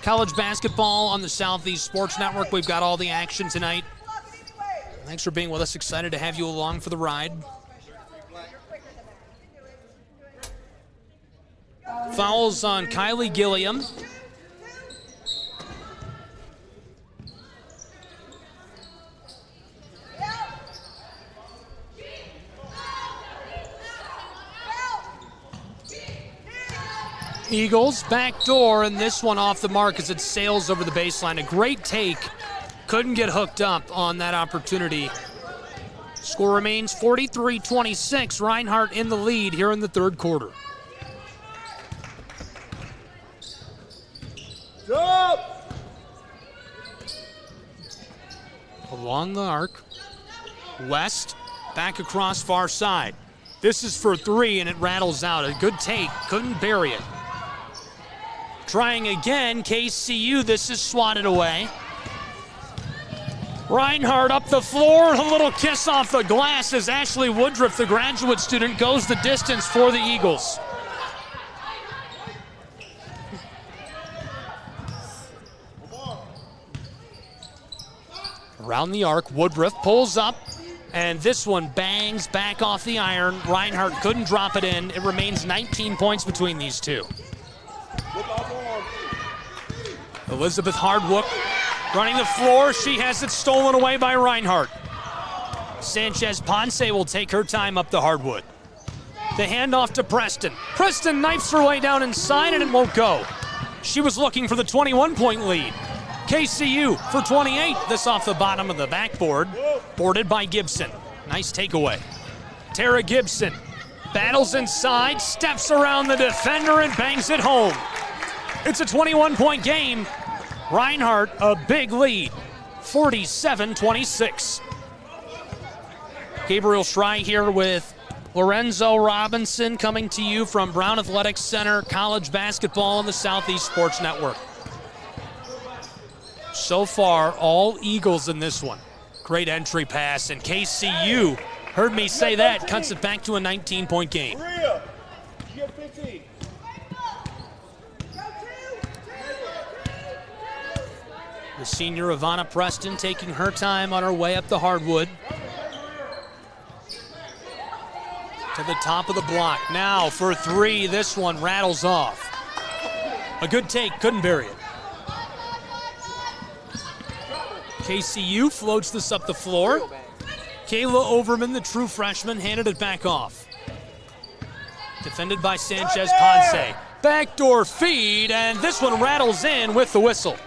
College basketball on the Southeast Sports Network. We've got all the action tonight. Thanks for being with us. Excited to have you along for the ride. Fouls on Kylie Gilliam. Eagles backdoor, and this one off the mark as it sails over the baseline. A great take. Couldn't get hooked up on that opportunity. Score remains 43-26. Reinhardt in the lead here in the third quarter. Jump! Along the arc. West back across far side. This is for three, and it rattles out. A good take. Couldn't bury it. Trying again, KCU, this is swatted away. Reinhardt up the floor, a little kiss off the glass as Ashley Woodruff, the graduate student, goes the distance for the Eagles. Around the arc, Woodruff pulls up, and this one bangs back off the iron. Reinhardt couldn't drop it in. It remains 19 points between these two. Elizabeth Hardwook running the floor. She has it stolen away by Reinhardt. Sanchez Ponce will take her time up the hardwood. The handoff to Preston. Preston knifes her way down inside, and it won't go. She was looking for the 21-point lead. KCU for 28. This off the bottom of the backboard. Boarded by Gibson. Nice takeaway. Tara Gibson battles inside, steps around the defender, and bangs it home. It's a 21-point game. Reinhardt, a big lead, 47-26. Gabriel Schrei here with Lorenzo Robinson coming to you from Brown Athletics Center, college basketball on the Southeast Sports Network. So far, all Eagles in this one. Great entry pass, and KCU, heard me say that, cuts it back to a 19-point game. Maria, you get 15. The senior Ivana Preston taking her time on her way up the hardwood. To the top of the block. Now for three, this one rattles off. A good take, couldn't bury it. KCU floats this up the floor. Kayla Overman, the true freshman, handed it back off. Defended by Sanchez Ponce. Backdoor feed, and this one rattles in with the whistle.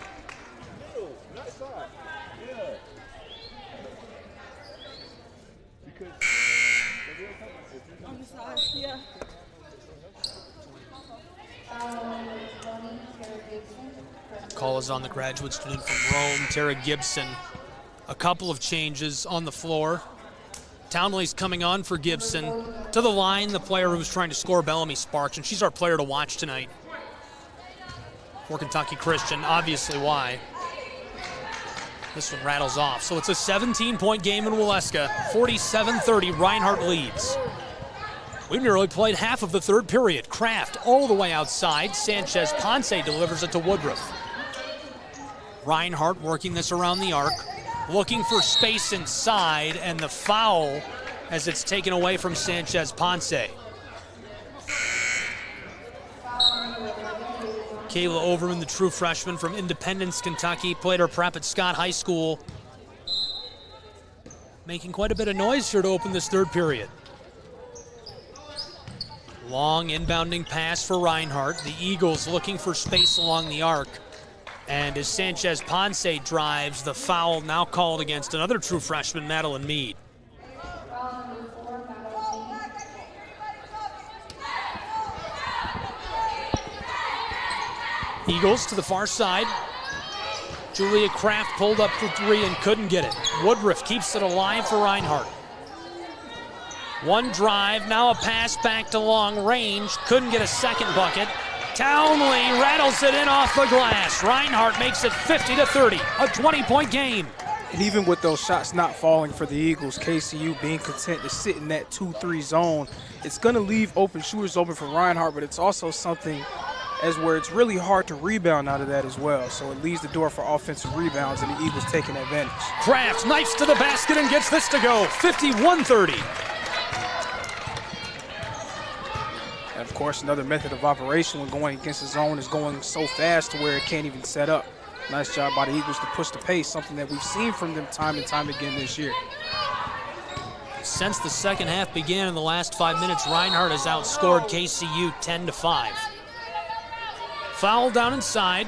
Call is on the graduate student from Rome, Tara Gibson. A couple of changes on the floor. Townley's coming on for Gibson. To the line, the player who was trying to score, Bellamy Sparks, and she's our player to watch tonight. For Kentucky Christian, obviously why. This one rattles off. So it's a 17-point game in Waleska. 47-30, Reinhardt leads. We've nearly played half of the third period. Kraft all the way outside. Sanchez Ponce delivers it to Woodruff. Reinhardt working this around the arc. Looking for space inside, and the foul as it's taken away from Sanchez Ponce. Kayla Overman, the true freshman from Independence, Kentucky, played her prep at Scott High School. Making quite a bit of noise here to open this third period. Long inbounding pass for Reinhardt. The Eagles looking for space along the arc. And as Sanchez Ponce drives, the foul now called against another true freshman, Madeline Mead. Eagles to the far side. Julia Kraft pulled up for three and couldn't get it. Woodruff keeps it alive for Reinhardt. One drive, now a pass back to long range. Couldn't get a second bucket. Townley rattles it in off the glass. Reinhardt makes it 50-30, a 20-point game. And even with those shots not falling for the Eagles, KCU being content to sit in that 2-3 zone, it's going to leave open shooters open for Reinhardt, but it's also something as where it's really hard to rebound out of that as well. So it leaves the door for offensive rebounds, and the Eagles taking advantage. Kraft knifes to the basket and gets this to go, 51-30. Of course, another method of operation when going against the zone is going so fast to where it can't even set up. Nice job by the Eagles to push the pace, something that we've seen from them time and time again this year. Since the second half began in the last 5 minutes, Reinhardt has outscored KCU 10-5. Foul down inside.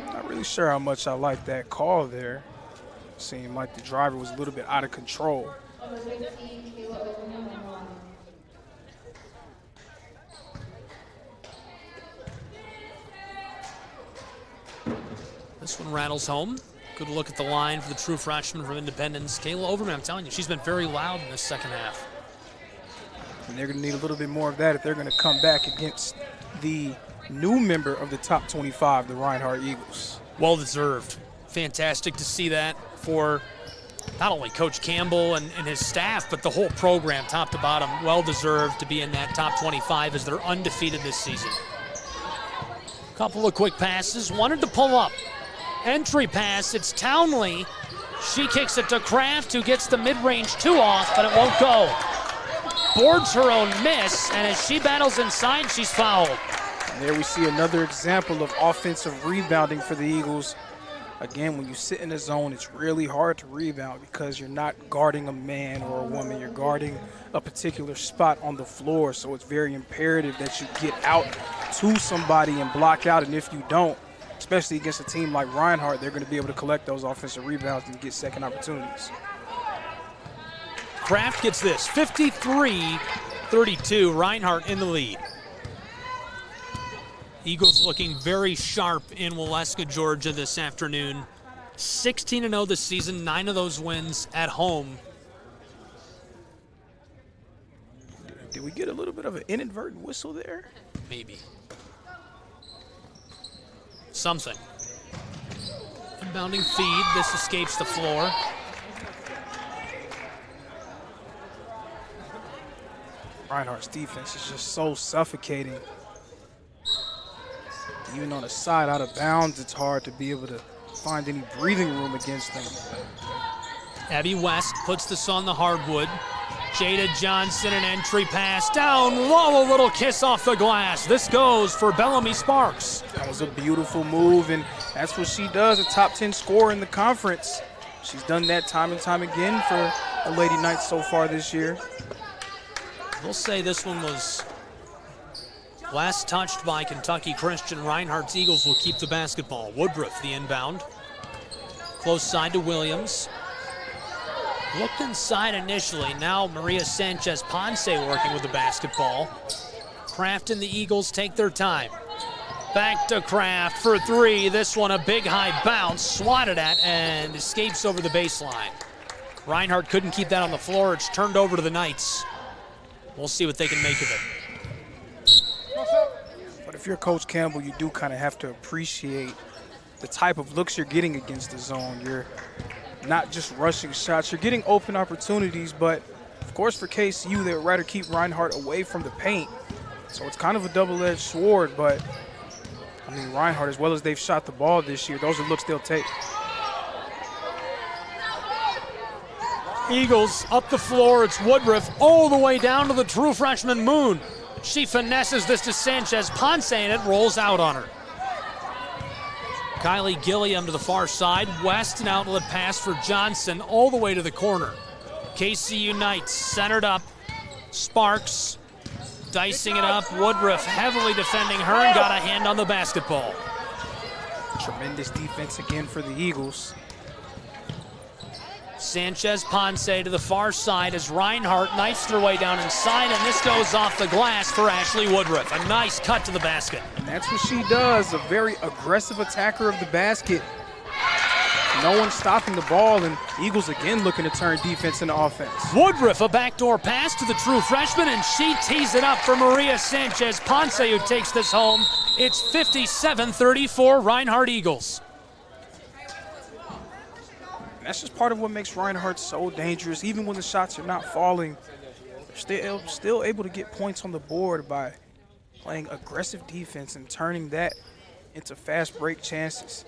Not really sure how much I like that call there. Seemed like the driver was a little bit out of control. This one rattles home. Good look at the line for the true freshman from Independence. Kayla Overman, I'm telling you, she's been very loud in this second half. And they're going to need a little bit more of that if they're going to come back against the new member of the top 25, the Reinhardt Eagles. Well deserved. Fantastic to see that for not only Coach Campbell and his staff, but the whole program, top to bottom. Well deserved to be in that top 25 as they're undefeated this season. Couple of quick passes, wanted to pull up. Entry pass, it's Townley. She kicks it to Kraft, who gets the mid-range two off, but it won't go. Boards her own miss, and as she battles inside, she's fouled. And there we see another example of offensive rebounding for the Eagles. Again, when you sit in the zone, it's really hard to rebound because you're not guarding a man or a woman. You're guarding a particular spot on the floor, so it's very imperative that you get out to somebody and block out, and if you don't, especially against a team like Reinhardt, they're going to be able to collect those offensive rebounds and get second opportunities. Kraft gets this, 53-32, Reinhardt in the lead. Eagles looking very sharp in Waleska, Georgia this afternoon. 16-0 this season, 9 of those wins at home. Did we get a little bit of an inadvertent whistle there? Maybe. Something. Inbounding feed, this escapes the floor. Reinhardt's defense is just so suffocating. Even on a side out of bounds, it's hard to be able to find any breathing room against them. Abby West puts this on the hardwood. Jada Johnson, an entry pass down low, a little kiss off the glass. This goes for Bellamy Sparks. That was a beautiful move, and that's what she does, a top 10 scorer in the conference. She's done that time and time again for the Lady Knights so far this year. We'll say this one was last touched by Kentucky Christian. Reinhardt's Eagles will keep the basketball. Woodruff, the inbound. Close side to Williams. Looked inside initially. Now Maria Sanchez-Ponce working with the basketball. Kraft and the Eagles take their time. Back to Kraft for three. This one a big high bounce, swatted at and escapes over the baseline. Reinhardt couldn't keep that on the floor. It's turned over to the Knights. We'll see what they can make of it. But if you're Coach Campbell, you do kind of have to appreciate the type of looks you're getting against the zone. You're not just rushing shots. You're getting open opportunities, but of course for KCU, they would rather keep Reinhardt away from the paint. So it's kind of a double-edged sword, but I mean, Reinhardt, as well as they've shot the ball this year, those are looks they'll take. Eagles up the floor. It's Woodruff all the way down to the true freshman Moon. She finesses this to Sanchez-Ponce, and it rolls out on her. Kylie Gilliam to the far side. West, an outlet pass for Johnson all the way to the corner. KCU Knights centered up. Sparks dicing it up. Woodruff heavily defending her and got a hand on the basketball. Tremendous defense again for the Eagles. Sanchez-Ponce to the far side as Reinhardt knifes their way down inside, and this goes off the glass for Ashley Woodruff. A nice cut to the basket. And that's what she does, a very aggressive attacker of the basket. No one stopping the ball, and Eagles again looking to turn defense into offense. Woodruff, a backdoor pass to the true freshman, and she tees it up for Maria Sanchez-Ponce, who takes this home. It's 57-34 Reinhardt Eagles. That's just part of what makes Reinhardt so dangerous. Even when the shots are not falling, they're still able to get points on the board by playing aggressive defense and turning that into fast break chances.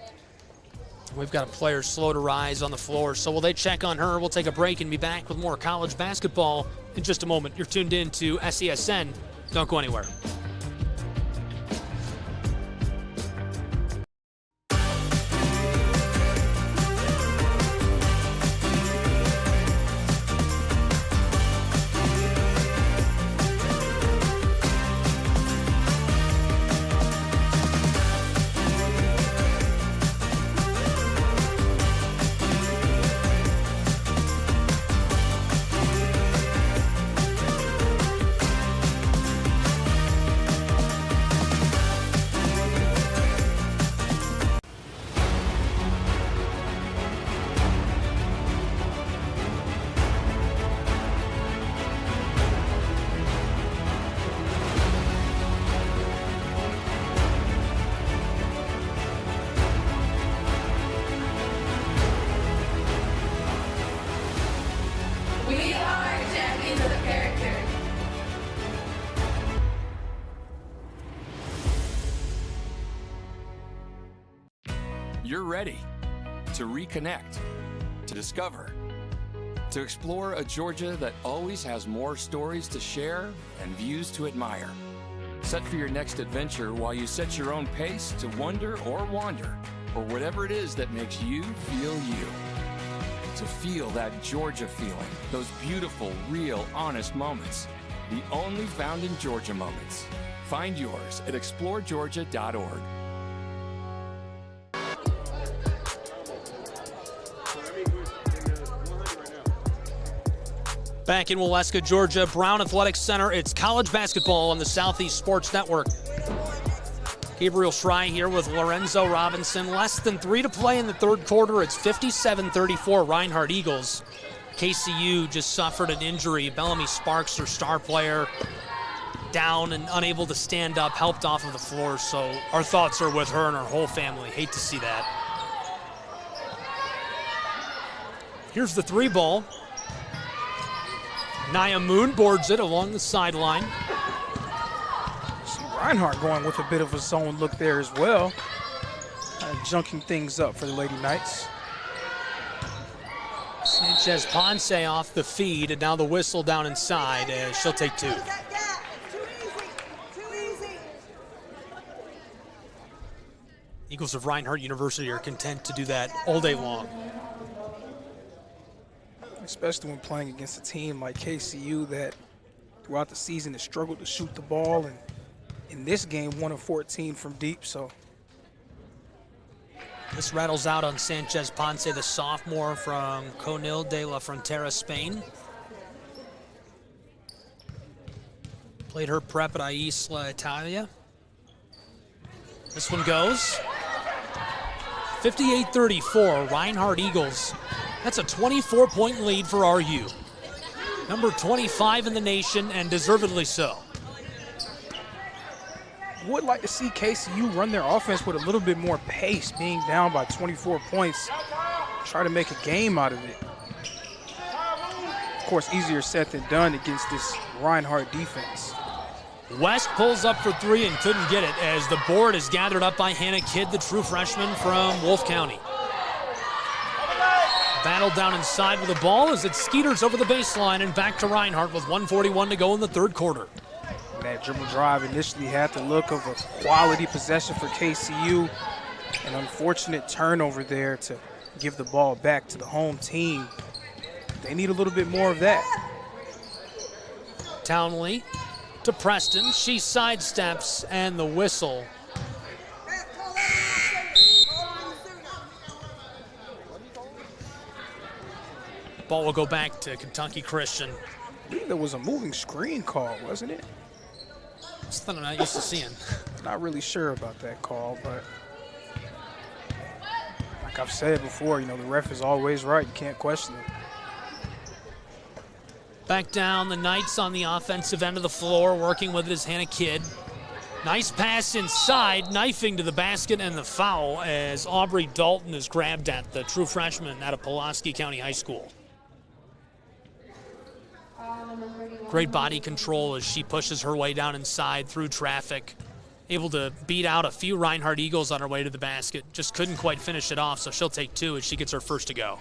We've got a player slow to rise on the floor, so will they check on her? We'll take a break and be back with more college basketball in just a moment. You're tuned in to SESN. Don't go anywhere. We are champions of character. You're ready to reconnect, to discover, to explore a Georgia that always has more stories to share and views to admire. Set for your next adventure while you set your own pace to wonder or wander, or whatever it is that makes you feel you. To feel that Georgia feeling, those beautiful, real, honest moments. The only found in Georgia moments. Find yours at exploregeorgia.org. Back in Waleska, Georgia, Brown Athletics Center. It's college basketball on the Southeast Sports Network. Gabriel Schrei here with Lorenzo Robinson. Less than 3 to play in the third quarter. It's 57-34 Reinhardt Eagles. KCU just suffered an injury. Bellamy Sparks, their star player, down and unable to stand up, helped off of the floor. So our thoughts are with her and her whole family. Hate to see that. Here's the 3 ball. Nia Moon boards it along the sideline. Reinhardt going with a bit of a zone look there as well. Junking things up for the Lady Knights. Sanchez Ponce off the feed, and now the whistle down inside as she'll take 2. Eagles of Reinhardt University are content to do that all day long. Especially when playing against a team like KCU that throughout the season has struggled to shoot the ball, and in this game 1 of 14 from deep. So this rattles out on Sanchez Ponce, the sophomore from Conil de la Frontera, Spain. Played her prep at Isla Italia. This one goes. 58-34, Reinhardt Eagles. That's a 24-point lead for RU. Number 25 in the nation, and deservedly so. Would like to see KCU run their offense with a little bit more pace, being down by 24 points. Try to make a game out of it. Of course, easier said than done against this Reinhardt defense. West pulls up for 3 and couldn't get it as the board is gathered up by Hannah Kidd, the true freshman from Wolf County. Battle down inside with the ball as it skeeters over the baseline and back to Reinhardt with 1:41 to go in the third quarter. That dribble drive initially had the look of a quality possession for KCU. An unfortunate turnover there to give the ball back to the home team. They need a little bit more of that. Townley to Preston. She sidesteps and the whistle. Ball will go back to Kentucky Christian. I believe there was a moving screen call, wasn't it? Something I'm not used to seeing. Not really sure about that call, but like I've said before, the ref is always right. You can't question it. Back down, the Knights on the offensive end of the floor, working with it is Hannah Kidd. Nice pass inside, knifing to the basket and the foul as Aubrey Dalton is grabbed at, the true freshman out of Pulaski County High School. Great body control as she pushes her way down inside through traffic. able to beat out a few Reinhardt Eagles on her way to the basket. Just couldn't quite finish it off, so she'll take 2 as she gets her first to go.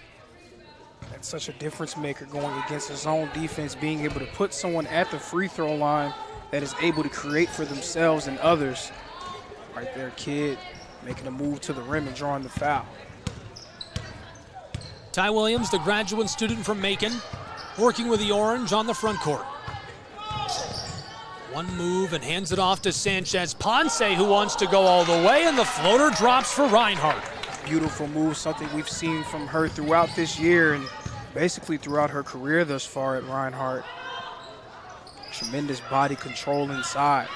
That's such a difference maker going against a zone defense, being able to put someone at the free throw line that is able to create for themselves and others. Right there, Kidd making a move to the rim and drawing the foul. Ty Williams, the graduate student from Macon, working with the orange on the front court. One move and hands it off to Sanchez Ponce, who wants to go all the way, and the floater drops for Reinhardt. Beautiful move, something we've seen from her throughout this year and basically throughout her career thus far at Reinhardt. Tremendous body control inside.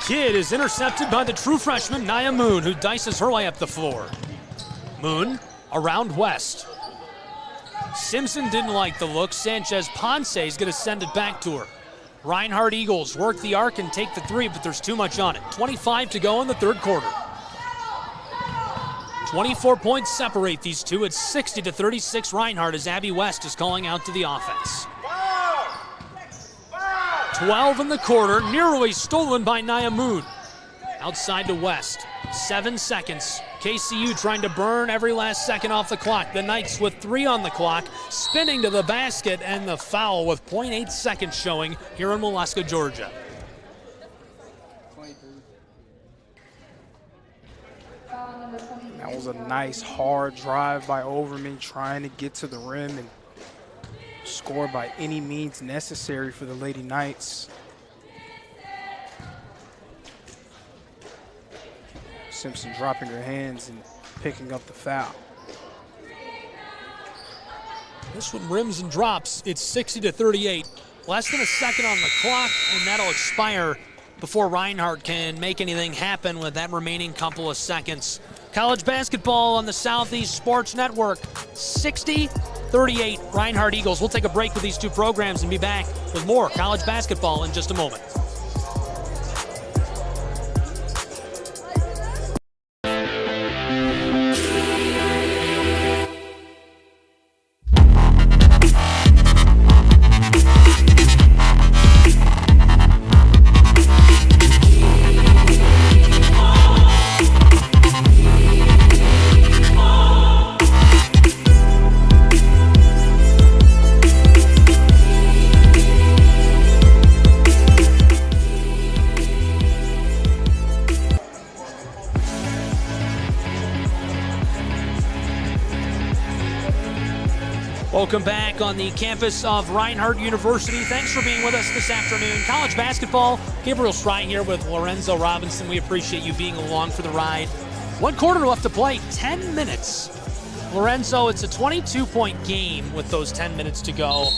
Kidd is intercepted by the true freshman, Nia Moon, who dices her way up the floor. Moon around West. Simpson didn't like the look. Sanchez Ponce is going to send it back to her. Reinhardt Eagles work the arc and take the 3, but there's too much on it. 25 to go in the third quarter. 24 points separate these two. It's 60-36 Reinhardt as Abby West is calling out to the offense. 12 in the quarter, nearly stolen by Nia Moon. Outside to West, 7 seconds. KCU trying to burn every last second off the clock. The Knights with 3 on the clock, spinning to the basket, and the foul with 0.8 seconds showing here in Molesca, Georgia. That was a nice hard drive by Overman, trying to get to the rim and score by any means necessary for the Lady Knights. Simpson dropping her hands and picking up the foul. This one rims and drops. It's 60-38. Less than a second on the clock, and that'll expire before Reinhardt can make anything happen with that remaining couple of seconds. College basketball on the Southeast Sports Network, 60-38 Reinhardt Eagles. We'll take a break with these two programs and be back with more college basketball in just a moment. Welcome back on the campus of Reinhardt University. Thanks for being with us this afternoon. College basketball, Gabriel Strine here with Lorenzo Robinson. We appreciate you being along for the ride. 1 quarter left to play, 10 minutes. Lorenzo, it's a 22-point game with those 10 minutes to go.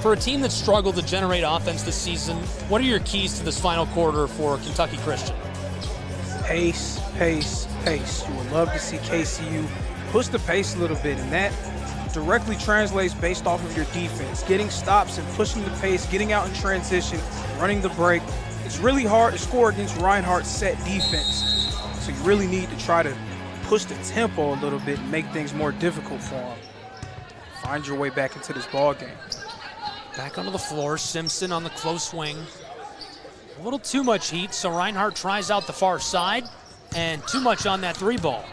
For a team that struggled to generate offense this season, what are your keys to this final quarter for Kentucky Christian? Pace, pace, pace. You would love to see KCU push the pace a little bit, and that directly translates based off of your defense. Getting stops and pushing the pace, getting out in transition, running the break. It's really hard to score against Reinhardt's set defense. So you really need to try to push the tempo a little bit and make things more difficult for them. Find your way back into this ball game. Back onto the floor, Simpson on the close wing. A little too much heat, so Reinhardt tries out the far side, and too much on that 3 ball.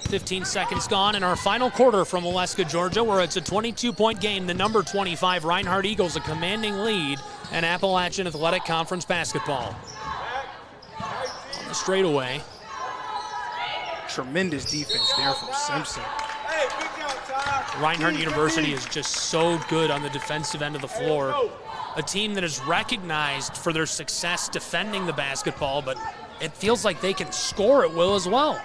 15 seconds gone in our final quarter from Molesca, Georgia, where it's a 22-point game. The number 25 Reinhardt Eagles a commanding lead in Appalachian Athletic Conference basketball. On the straightaway. Tremendous defense there from Simpson. Reinhardt University is just so good on the defensive end of the floor. A team that is recognized for their success defending the basketball, but it feels like they can score at will as well.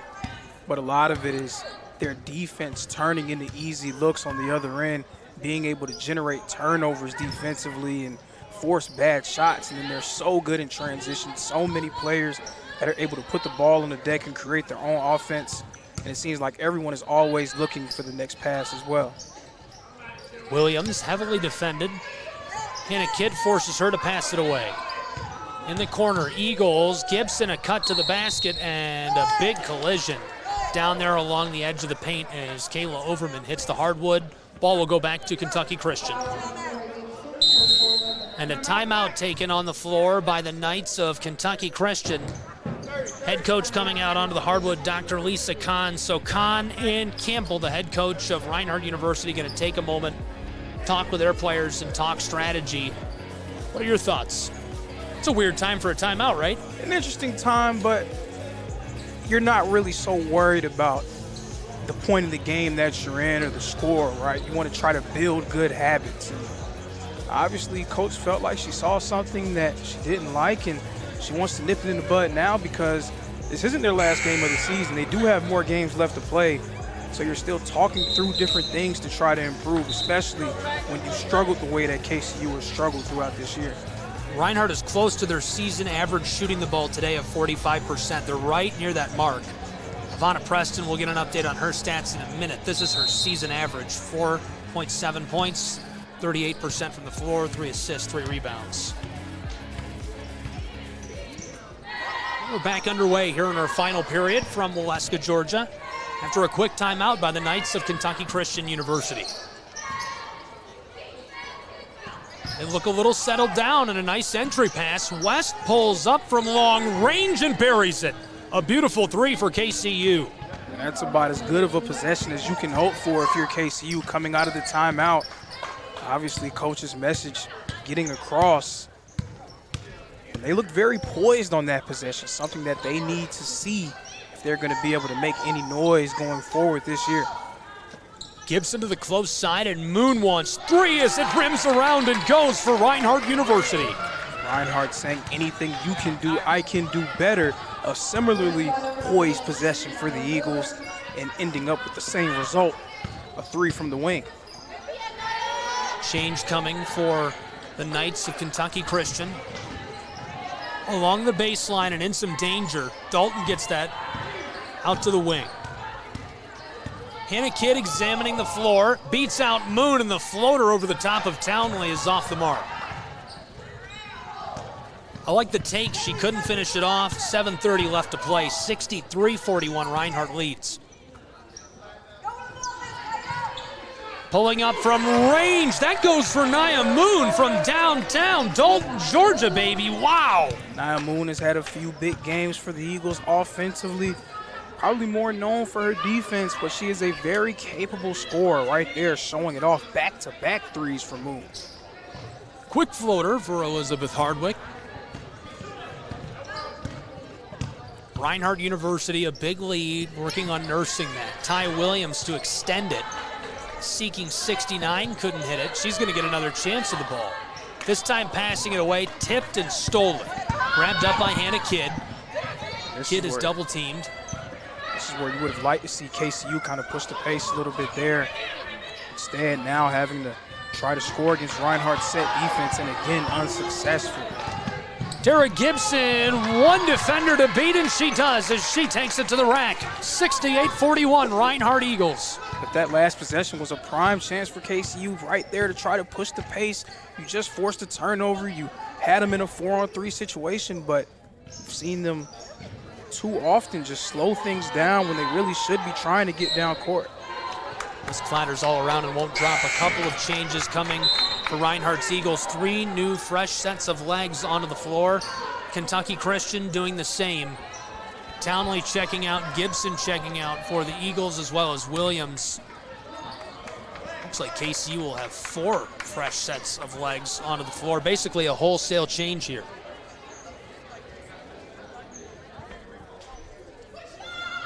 But a lot of it is their defense turning into easy looks on the other end, being able to generate turnovers defensively and force bad shots. And then they're so good in transition. So many players that are able to put the ball on the deck and create their own offense. And it seems like everyone is always looking for the next pass as well. Williams heavily defended. Hannah Kidd forces her to pass it away. In the corner, Eagles, Gibson a cut to the basket and a big collision down there along the edge of the paint as Kayla Overman hits the hardwood. Ball will go back to Kentucky Christian. And a timeout taken on the floor by the Knights of Kentucky Christian. Head coach coming out onto the hardwood, Dr. Lisa Kahn. So Kahn and Campbell, the head coach of Reinhardt University, going to take a moment, talk with their players and talk strategy. What are your thoughts? It's a weird time for a timeout, right? An interesting time, but you're not really so worried about the point of the game that you're in or the score, right? You want to try to build good habits. And obviously, Coach felt like she saw something that she didn't like, and she wants to nip it in the bud now because this isn't their last game of the season. They do have more games left to play, so you're still talking through different things to try to improve, especially when you struggled the way that KCU has struggled throughout this year. Reinhardt is close to their season average shooting the ball today of 45%. They're right near that mark. Ivana Preston will get an update on her stats in a minute. This is her season average, 4.7 points, 38% from the floor, 3 assists, 3 rebounds. We're back underway here in our final period from Waleska, Georgia, after a quick timeout by the Knights of Kentucky Christian University. They look a little settled down, and a nice entry pass. West pulls up from long range and buries it. A beautiful 3 for KCU. And that's about as good of a possession as you can hope for if you're KCU coming out of the timeout. Obviously, coach's message getting across. And they looked very poised on that possession, something that they need to see if they're going to be able to make any noise going forward this year. Gibson to the close side, and Moon wants 3 as it rims around and goes for Reinhardt University. Reinhardt saying anything you can do, I can do better. A similarly poised possession for the Eagles and ending up with the same result, a 3 from the wing. Change coming for the Knights of Kentucky Christian. Along the baseline and in some danger. Dalton gets that out to the wing. Hannah Kidd examining the floor, beats out Moon, and the floater over the top of Townley is off the mark. I like the take. She couldn't finish it off. 7:30 left to play. 63-41, Reinhardt leads. Pulling up from range. That goes for Nia Moon from downtown Dalton, Georgia, baby. Wow. Nia Moon has had a few big games for the Eagles offensively. Probably more known for her defense, but she is a very capable scorer right there, showing it off. Back-to-back 3s for Moon. Quick floater for Elizabeth Hardwick. Reinhardt University, a big lead, working on nursing that. Ty Williams to extend it. Seeking 69, couldn't hit it. She's going to get another chance of the ball. This time passing it away, tipped and stolen. Grabbed up by Hannah Kidd. Kidd is double teamed. This is where you would have liked to see KCU kind of push the pace a little bit there. Instead, now having to try to score against Reinhardt's set defense, and again, unsuccessful. Tara Gibson, one defender to beat, and she does as she takes it to the rack. 68-41, Reinhardt Eagles. But that last possession was a prime chance for KCU right there to try to push the pace. You just forced a turnover. You had them in a 4-on-3 situation, but you've seen them too often just slow things down when they really should be trying to get down court. This clatters all around and won't drop. A couple of changes coming for Reinhardt's Eagles. 3 new fresh sets of legs onto the floor. Kentucky Christian doing the same. Townley checking out, Gibson checking out for the Eagles, as well as Williams. Looks like KCU will have 4 fresh sets of legs onto the floor. Basically a wholesale change here.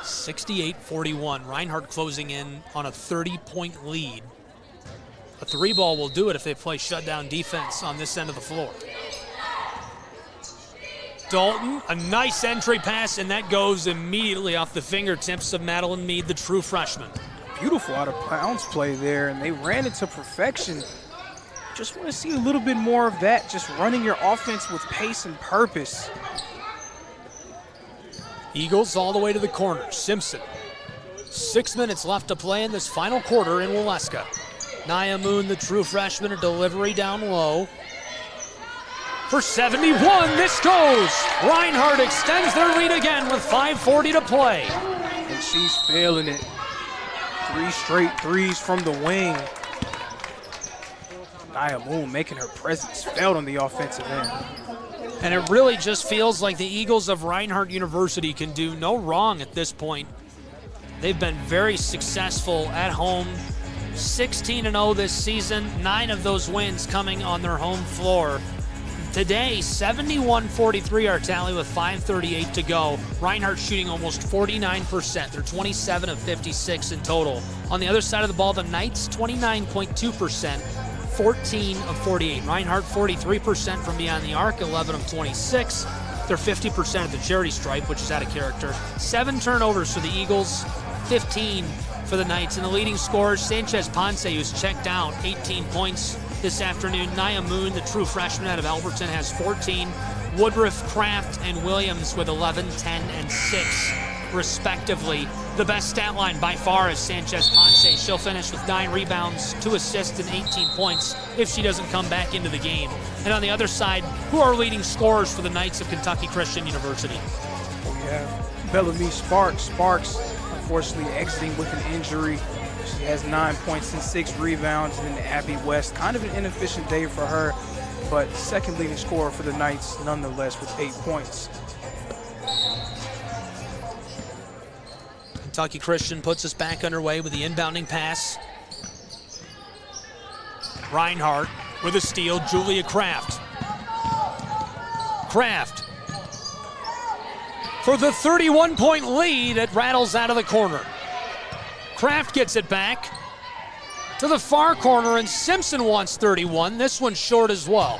68-41, Reinhardt closing in on a 30-point lead. A 3-ball will do it if they play shutdown defense on this end of the floor. Dalton, a nice entry pass, and that goes immediately off the fingertips of Madeline Mead, the true freshman. Beautiful out-of-bounds play there, and they ran it to perfection. Just want to see a little bit more of that, just running your offense with pace and purpose. Eagles all the way to the corner. Simpson. 6 minutes left to play in this final quarter in Waleska. Nia Moon, the true freshman, a delivery down low. For 71, this goes. Reinhardt extends their lead again with 5:40 to play. And she's failing it. 3 straight 3s from the wing. Nia Moon making her presence felt on the offensive end. And it really just feels like the Eagles of Reinhardt University can do no wrong at this point. They've been very successful at home, 16-0 this season, 9 of those wins coming on their home floor. Today, 71-43 our tally with 5:38 to go. Reinhardt shooting almost 49%. They're 27 of 56 in total. On the other side of the ball, the Knights 29.2%, 14 of 48. Reinhardt 43% from beyond the arc, 11 of 26. They're 50% at the charity stripe, which is out of character. 7 turnovers for the Eagles, 15 for the Knights. And the leading scorers, Sanchez Ponce, who's checked out, 18 points this afternoon. Nia Moon, the true freshman out of Alberton, has 14. Woodruff, Kraft, and Williams with 11, 10, and 6, respectively. The best stat line by far is Sanchez Ponce. She'll finish with 9 rebounds, 2 assists, and 18 points if she doesn't come back into the game. And on the other side, who are leading scorers for the Knights of Kentucky Christian University? We have Bellamy Sparks. Sparks, unfortunately, exiting with an injury. She has 9 points and 6 rebounds. And then Abby West, kind of an inefficient day for her, but second leading scorer for the Knights nonetheless with 8 points. Kentucky Christian puts us back underway with the inbounding pass. Reinhardt with a steal, Julia Kraft. Kraft for the 31-point lead. It rattles out of the corner. Kraft gets it back to the far corner, and Simpson wants 31. This one's short as well.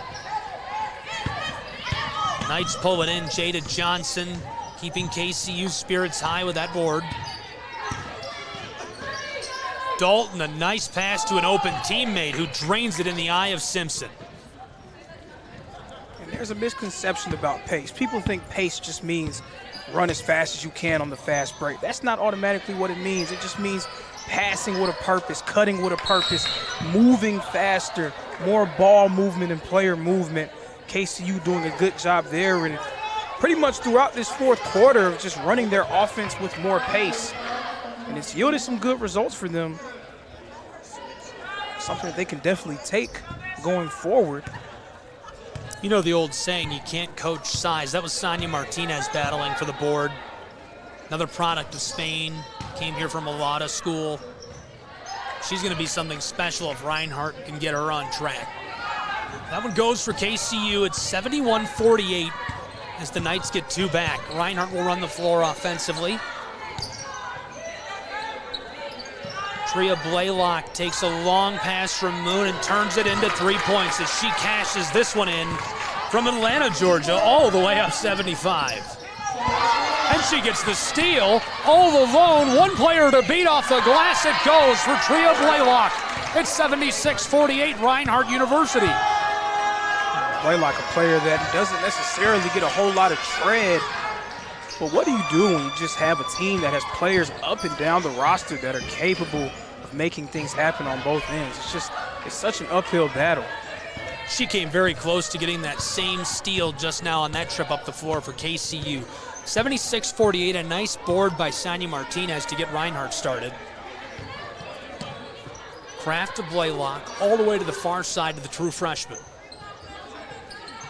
Knights pull it in. Jada Johnson keeping KCU's spirits high with that board. Dalton, a nice pass to an open teammate who drains it in the eye of Simpson. And there's a misconception about pace. People think pace just means run as fast as you can on the fast break. That's not automatically what it means. It just means passing with a purpose, cutting with a purpose, moving faster, more ball movement and player movement. KCU doing a good job there, and pretty much throughout this fourth quarter of just running their offense with more pace. And it's yielded some good results for them. Something that they can definitely take going forward. You know the old saying, you can't coach size. That was Sonia Martinez battling for the board. Another product of Spain, came here from a Malata school. She's going to be something special if Reinhardt can get her on track. That one goes for KCU. It's 71-48 as the Knights get 2 back. Reinhardt will run the floor offensively. Tria Blaylock takes a long pass from Moon and turns it into 3 points as she cashes this one in from Atlanta, Georgia, all the way up 75. And she gets the steal all alone. One player to beat off the glass. It goes for Tria Blaylock. It's 76-48 Reinhardt University. Blaylock, a player that doesn't necessarily get a whole lot of tread. But what do you do when you just have a team that has players up and down the roster that are capable of making things happen on both ends? It's such an uphill battle. She came very close to getting that same steal just now on that trip up the floor for KCU. 76-48, a nice board by Sonia Martinez to get Reinhardt started. Kraft to Blaylock, all the way to the far side to the true freshman.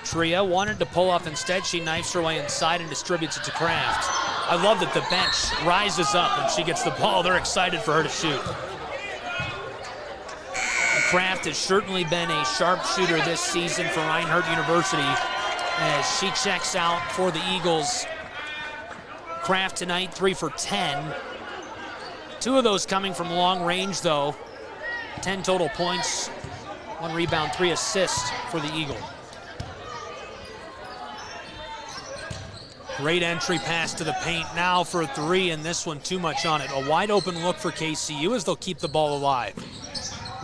Tria wanted to pull up. Instead, she knifes her way inside and distributes it to Kraft. I love that the bench rises up when she gets the ball. They're excited for her to shoot. Kraft has certainly been a sharpshooter this season for Reinhardt University as she checks out for the Eagles. Kraft tonight, 3 for 10. 2 of those coming from long range, though. 10 total points, 1 rebound, 3 assists for the Eagle. Great entry pass to the paint now for 3, and this one too much on it. A wide open look for KCU as they'll keep the ball alive.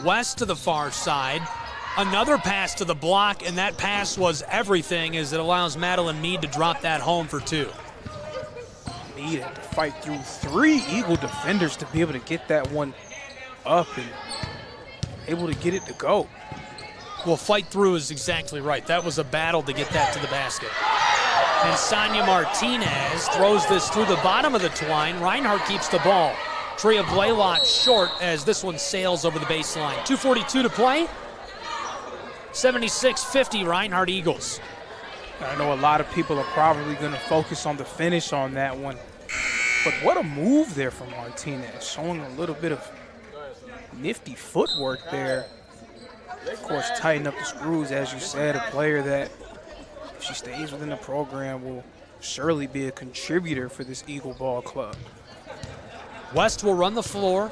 West to the far side. Another pass to the block, and that pass was everything as it allows Madeline Mead to drop that home for 2. Mead had to fight through 3 Eagle defenders to be able to get that one up and able to get it to go. Well, fight through is exactly right. That was a battle to get that to the basket. And Sonia Martinez throws this through the bottom of the twine. Reinhardt keeps the ball. Tria Blaylock short as this one sails over the baseline. 2:42 to play. 76-50 Reinhardt Eagles. I know a lot of people are probably going to focus on the finish on that one. But what a move there from Martinez, showing a little bit of nifty footwork there. Of course, tighten up the screws, as you said, a player that, if she stays within the program, will surely be a contributor for this Eagle Ball club. West will run the floor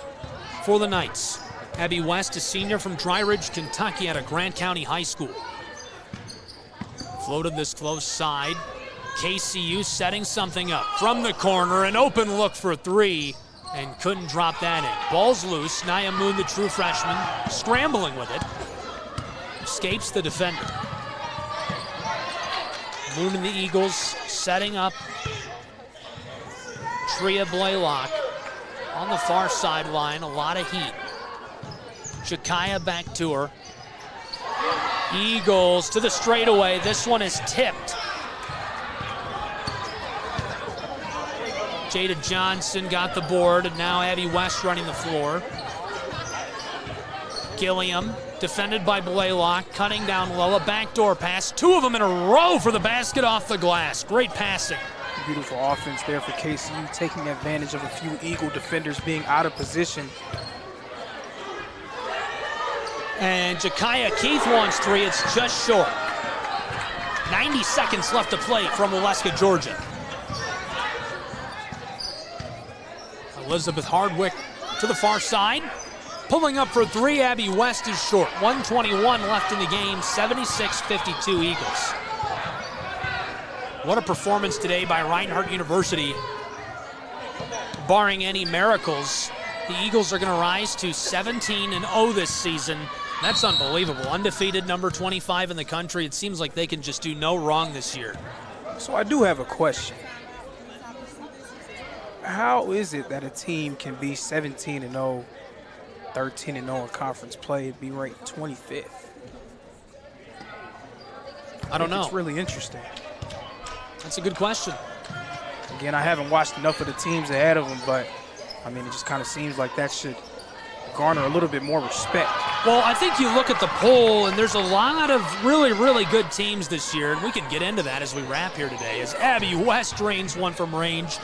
for the Knights. Abby West, a senior from Dry Ridge, Kentucky, out of Grant County High School. Floated this close side. KCU setting something up from the corner, an open look for three, and couldn't drop that in. Ball's loose. Nia Moon, the true freshman, scrambling with it. Escapes the defender. Moon and the Eagles setting up. Tria Blaylock on the far sideline, a lot of heat. Jakaya back to her. Eagles to the straightaway. This one is tipped. Jada Johnson got the board, and now Abby West running the floor. Gilliam, defended by Blaylock, cutting down low, a backdoor pass. Two of them in a row for the basket off the glass. Great passing. Beautiful offense there for KCU, taking advantage of a few Eagle defenders being out of position. And Jakaya Keith wants three. It's just short. 90 seconds left to play from Waleska, Georgia. Elizabeth Hardwick to the far side. Pulling up for three, Abby West is short. 1:21 left in the game, 76-52 Eagles. What a performance today by Reinhardt University. Barring any miracles, the Eagles are going to rise to 17-0 this season. That's unbelievable. Undefeated, number 25 in the country. It seems like they can just do no wrong this year. So I do have a question. How is it that a team can be 17-0, 13-0 in conference play and be ranked 25th? I don't know. It's really interesting. That's a good question. Again, I haven't watched enough of the teams ahead of them, but I mean, it just kind of seems like that should garner a little bit more respect. Well, I think you look at the poll, and there's a lot of really, really good teams this year, and we can get into that as we wrap here today, as Abby West drains one from range.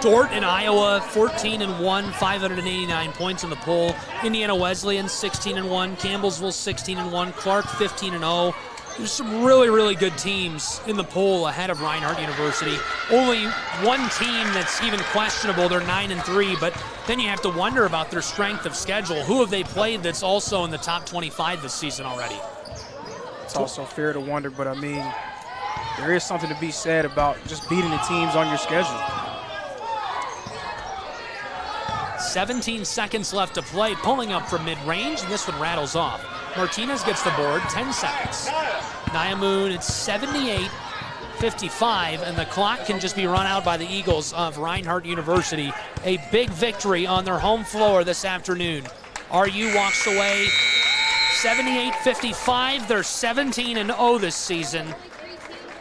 Dort in Iowa, 14-1, 589 points in the poll. Indiana Wesleyan, 16-1. Campbellsville, 16-1. Clark, 15-0. There's some really, really good teams in the poll ahead of Reinhardt University. Only one team that's even questionable. They're 9-3, but then you have to wonder about their strength of schedule. Who have they played that's also in the top 25 this season already? It's also fair to wonder, but I mean, there is something to be said about just beating the teams on your schedule. 17 seconds left to play, pulling up from mid-range, and this one rattles off. Martinez gets the board, 10 seconds. Nia Moon, it's 78-55, and the clock can just be run out by the Eagles of Reinhardt University. A big victory on their home floor this afternoon. RU walks away 78-55. They're 17-0 this season,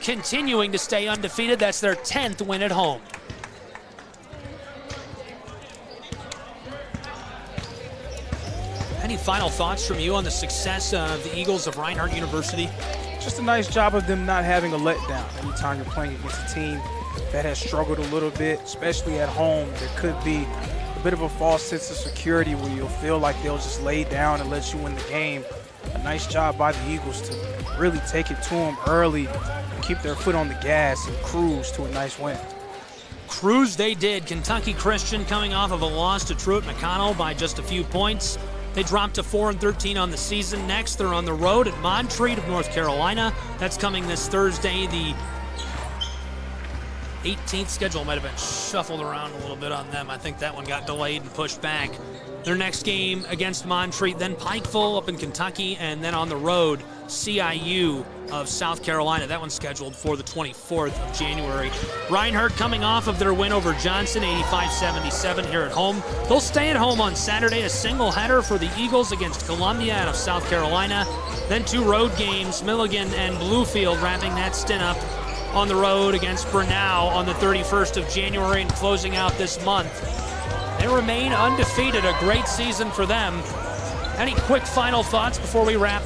continuing to stay undefeated. That's their 10th win at home. Any final thoughts from you on the success of the Eagles of Reinhardt University? Just a nice job of them not having a letdown. Anytime you're playing against a team that has struggled a little bit, especially at home, there could be a bit of a false sense of security where you'll feel like they'll just lay down and let you win the game. A nice job by the Eagles to really take it to them early and keep their foot on the gas and cruise to a nice win. Cruise they did. Kentucky Christian coming off of a loss to Truett McConnell by just a few points. They dropped to 4-13 on the season. Next, they're on the road at Montreat of North Carolina. That's coming this Thursday. The 18th schedule might have been shuffled around a little bit on them. I think that one got delayed and pushed back. Their next game against Montreat, then Pikeville up in Kentucky, and then on the road, CIU of South Carolina. That one's scheduled for the 24th of January. Reinhardt coming off of their win over Johnson, 85-77 here at home. They'll stay at home on Saturday, a single header for the Eagles against Columbia out of South Carolina. Then two road games, Milligan and Bluefield, wrapping that stint up on the road against Brenau on the 31st of January and closing out this month. They remain undefeated, a great season for them. Any quick final thoughts before we wrap?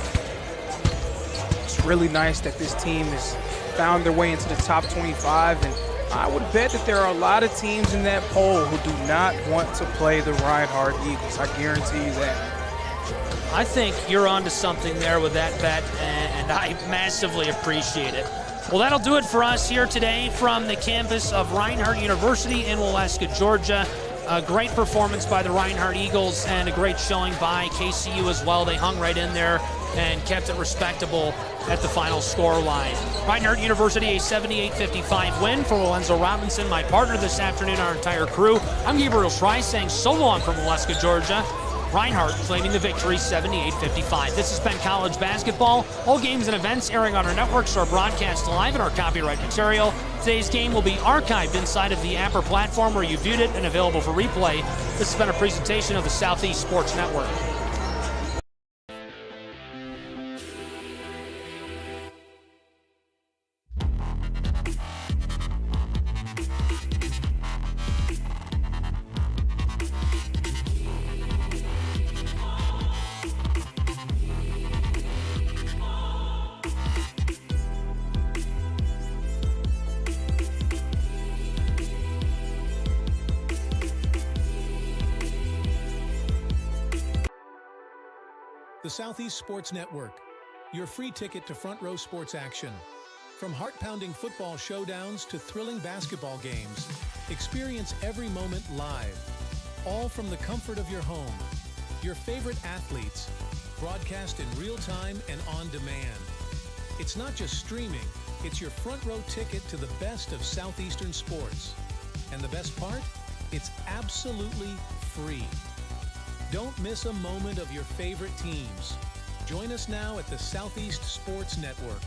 It's really nice that this team has found their way into the top 25, and I would bet that there are a lot of teams in that poll who do not want to play the Reinhardt Eagles. I guarantee you that. I think you're onto something there with that bet, and I massively appreciate it. Well, that'll do it for us here today from the campus of Reinhardt University in Waleska, Georgia. A great performance by the Reinhardt Eagles and a great showing by KCU as well. They hung right in there and kept it respectable at the final score line. Reinhardt University, a 78-55 win for Lorenzo Robinson, my partner this afternoon, our entire crew. I'm Gabriel Schrei saying so long from Waleska, Georgia. Reinhardt claiming the victory 78-55. This has been college basketball. All games and events airing on our networks are broadcast live in our copyright material. Today's game will be archived inside of the Apper platform where you viewed it and available for replay. This has been a presentation of the Southeast Sports Network. The Southeast Sports Network, your free ticket to front row sports action. From heart-pounding football showdowns to thrilling basketball games, experience every moment live, all from the comfort of your home. Your favorite athletes, broadcast in real time and on demand. It's not just streaming, it's your front row ticket to the best of Southeastern sports. And the best part? It's absolutely free. Don't miss a moment of your favorite teams. Join us now at the Southeast Sports Network.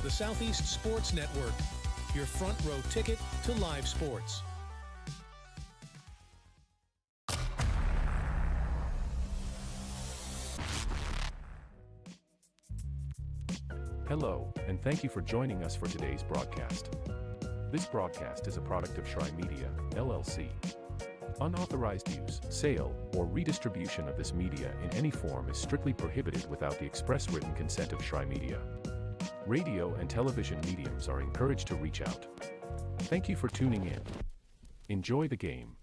The Southeast Sports Network, your front row ticket to live sports. Hello, and thank you for joining us for today's broadcast. This broadcast is a product of Schrei Media, LLC. Unauthorized use, sale, or redistribution of this media in any form is strictly prohibited without the express written consent of Schrei Media. Radio and television mediums are encouraged to reach out. Thank you for tuning in. Enjoy the game.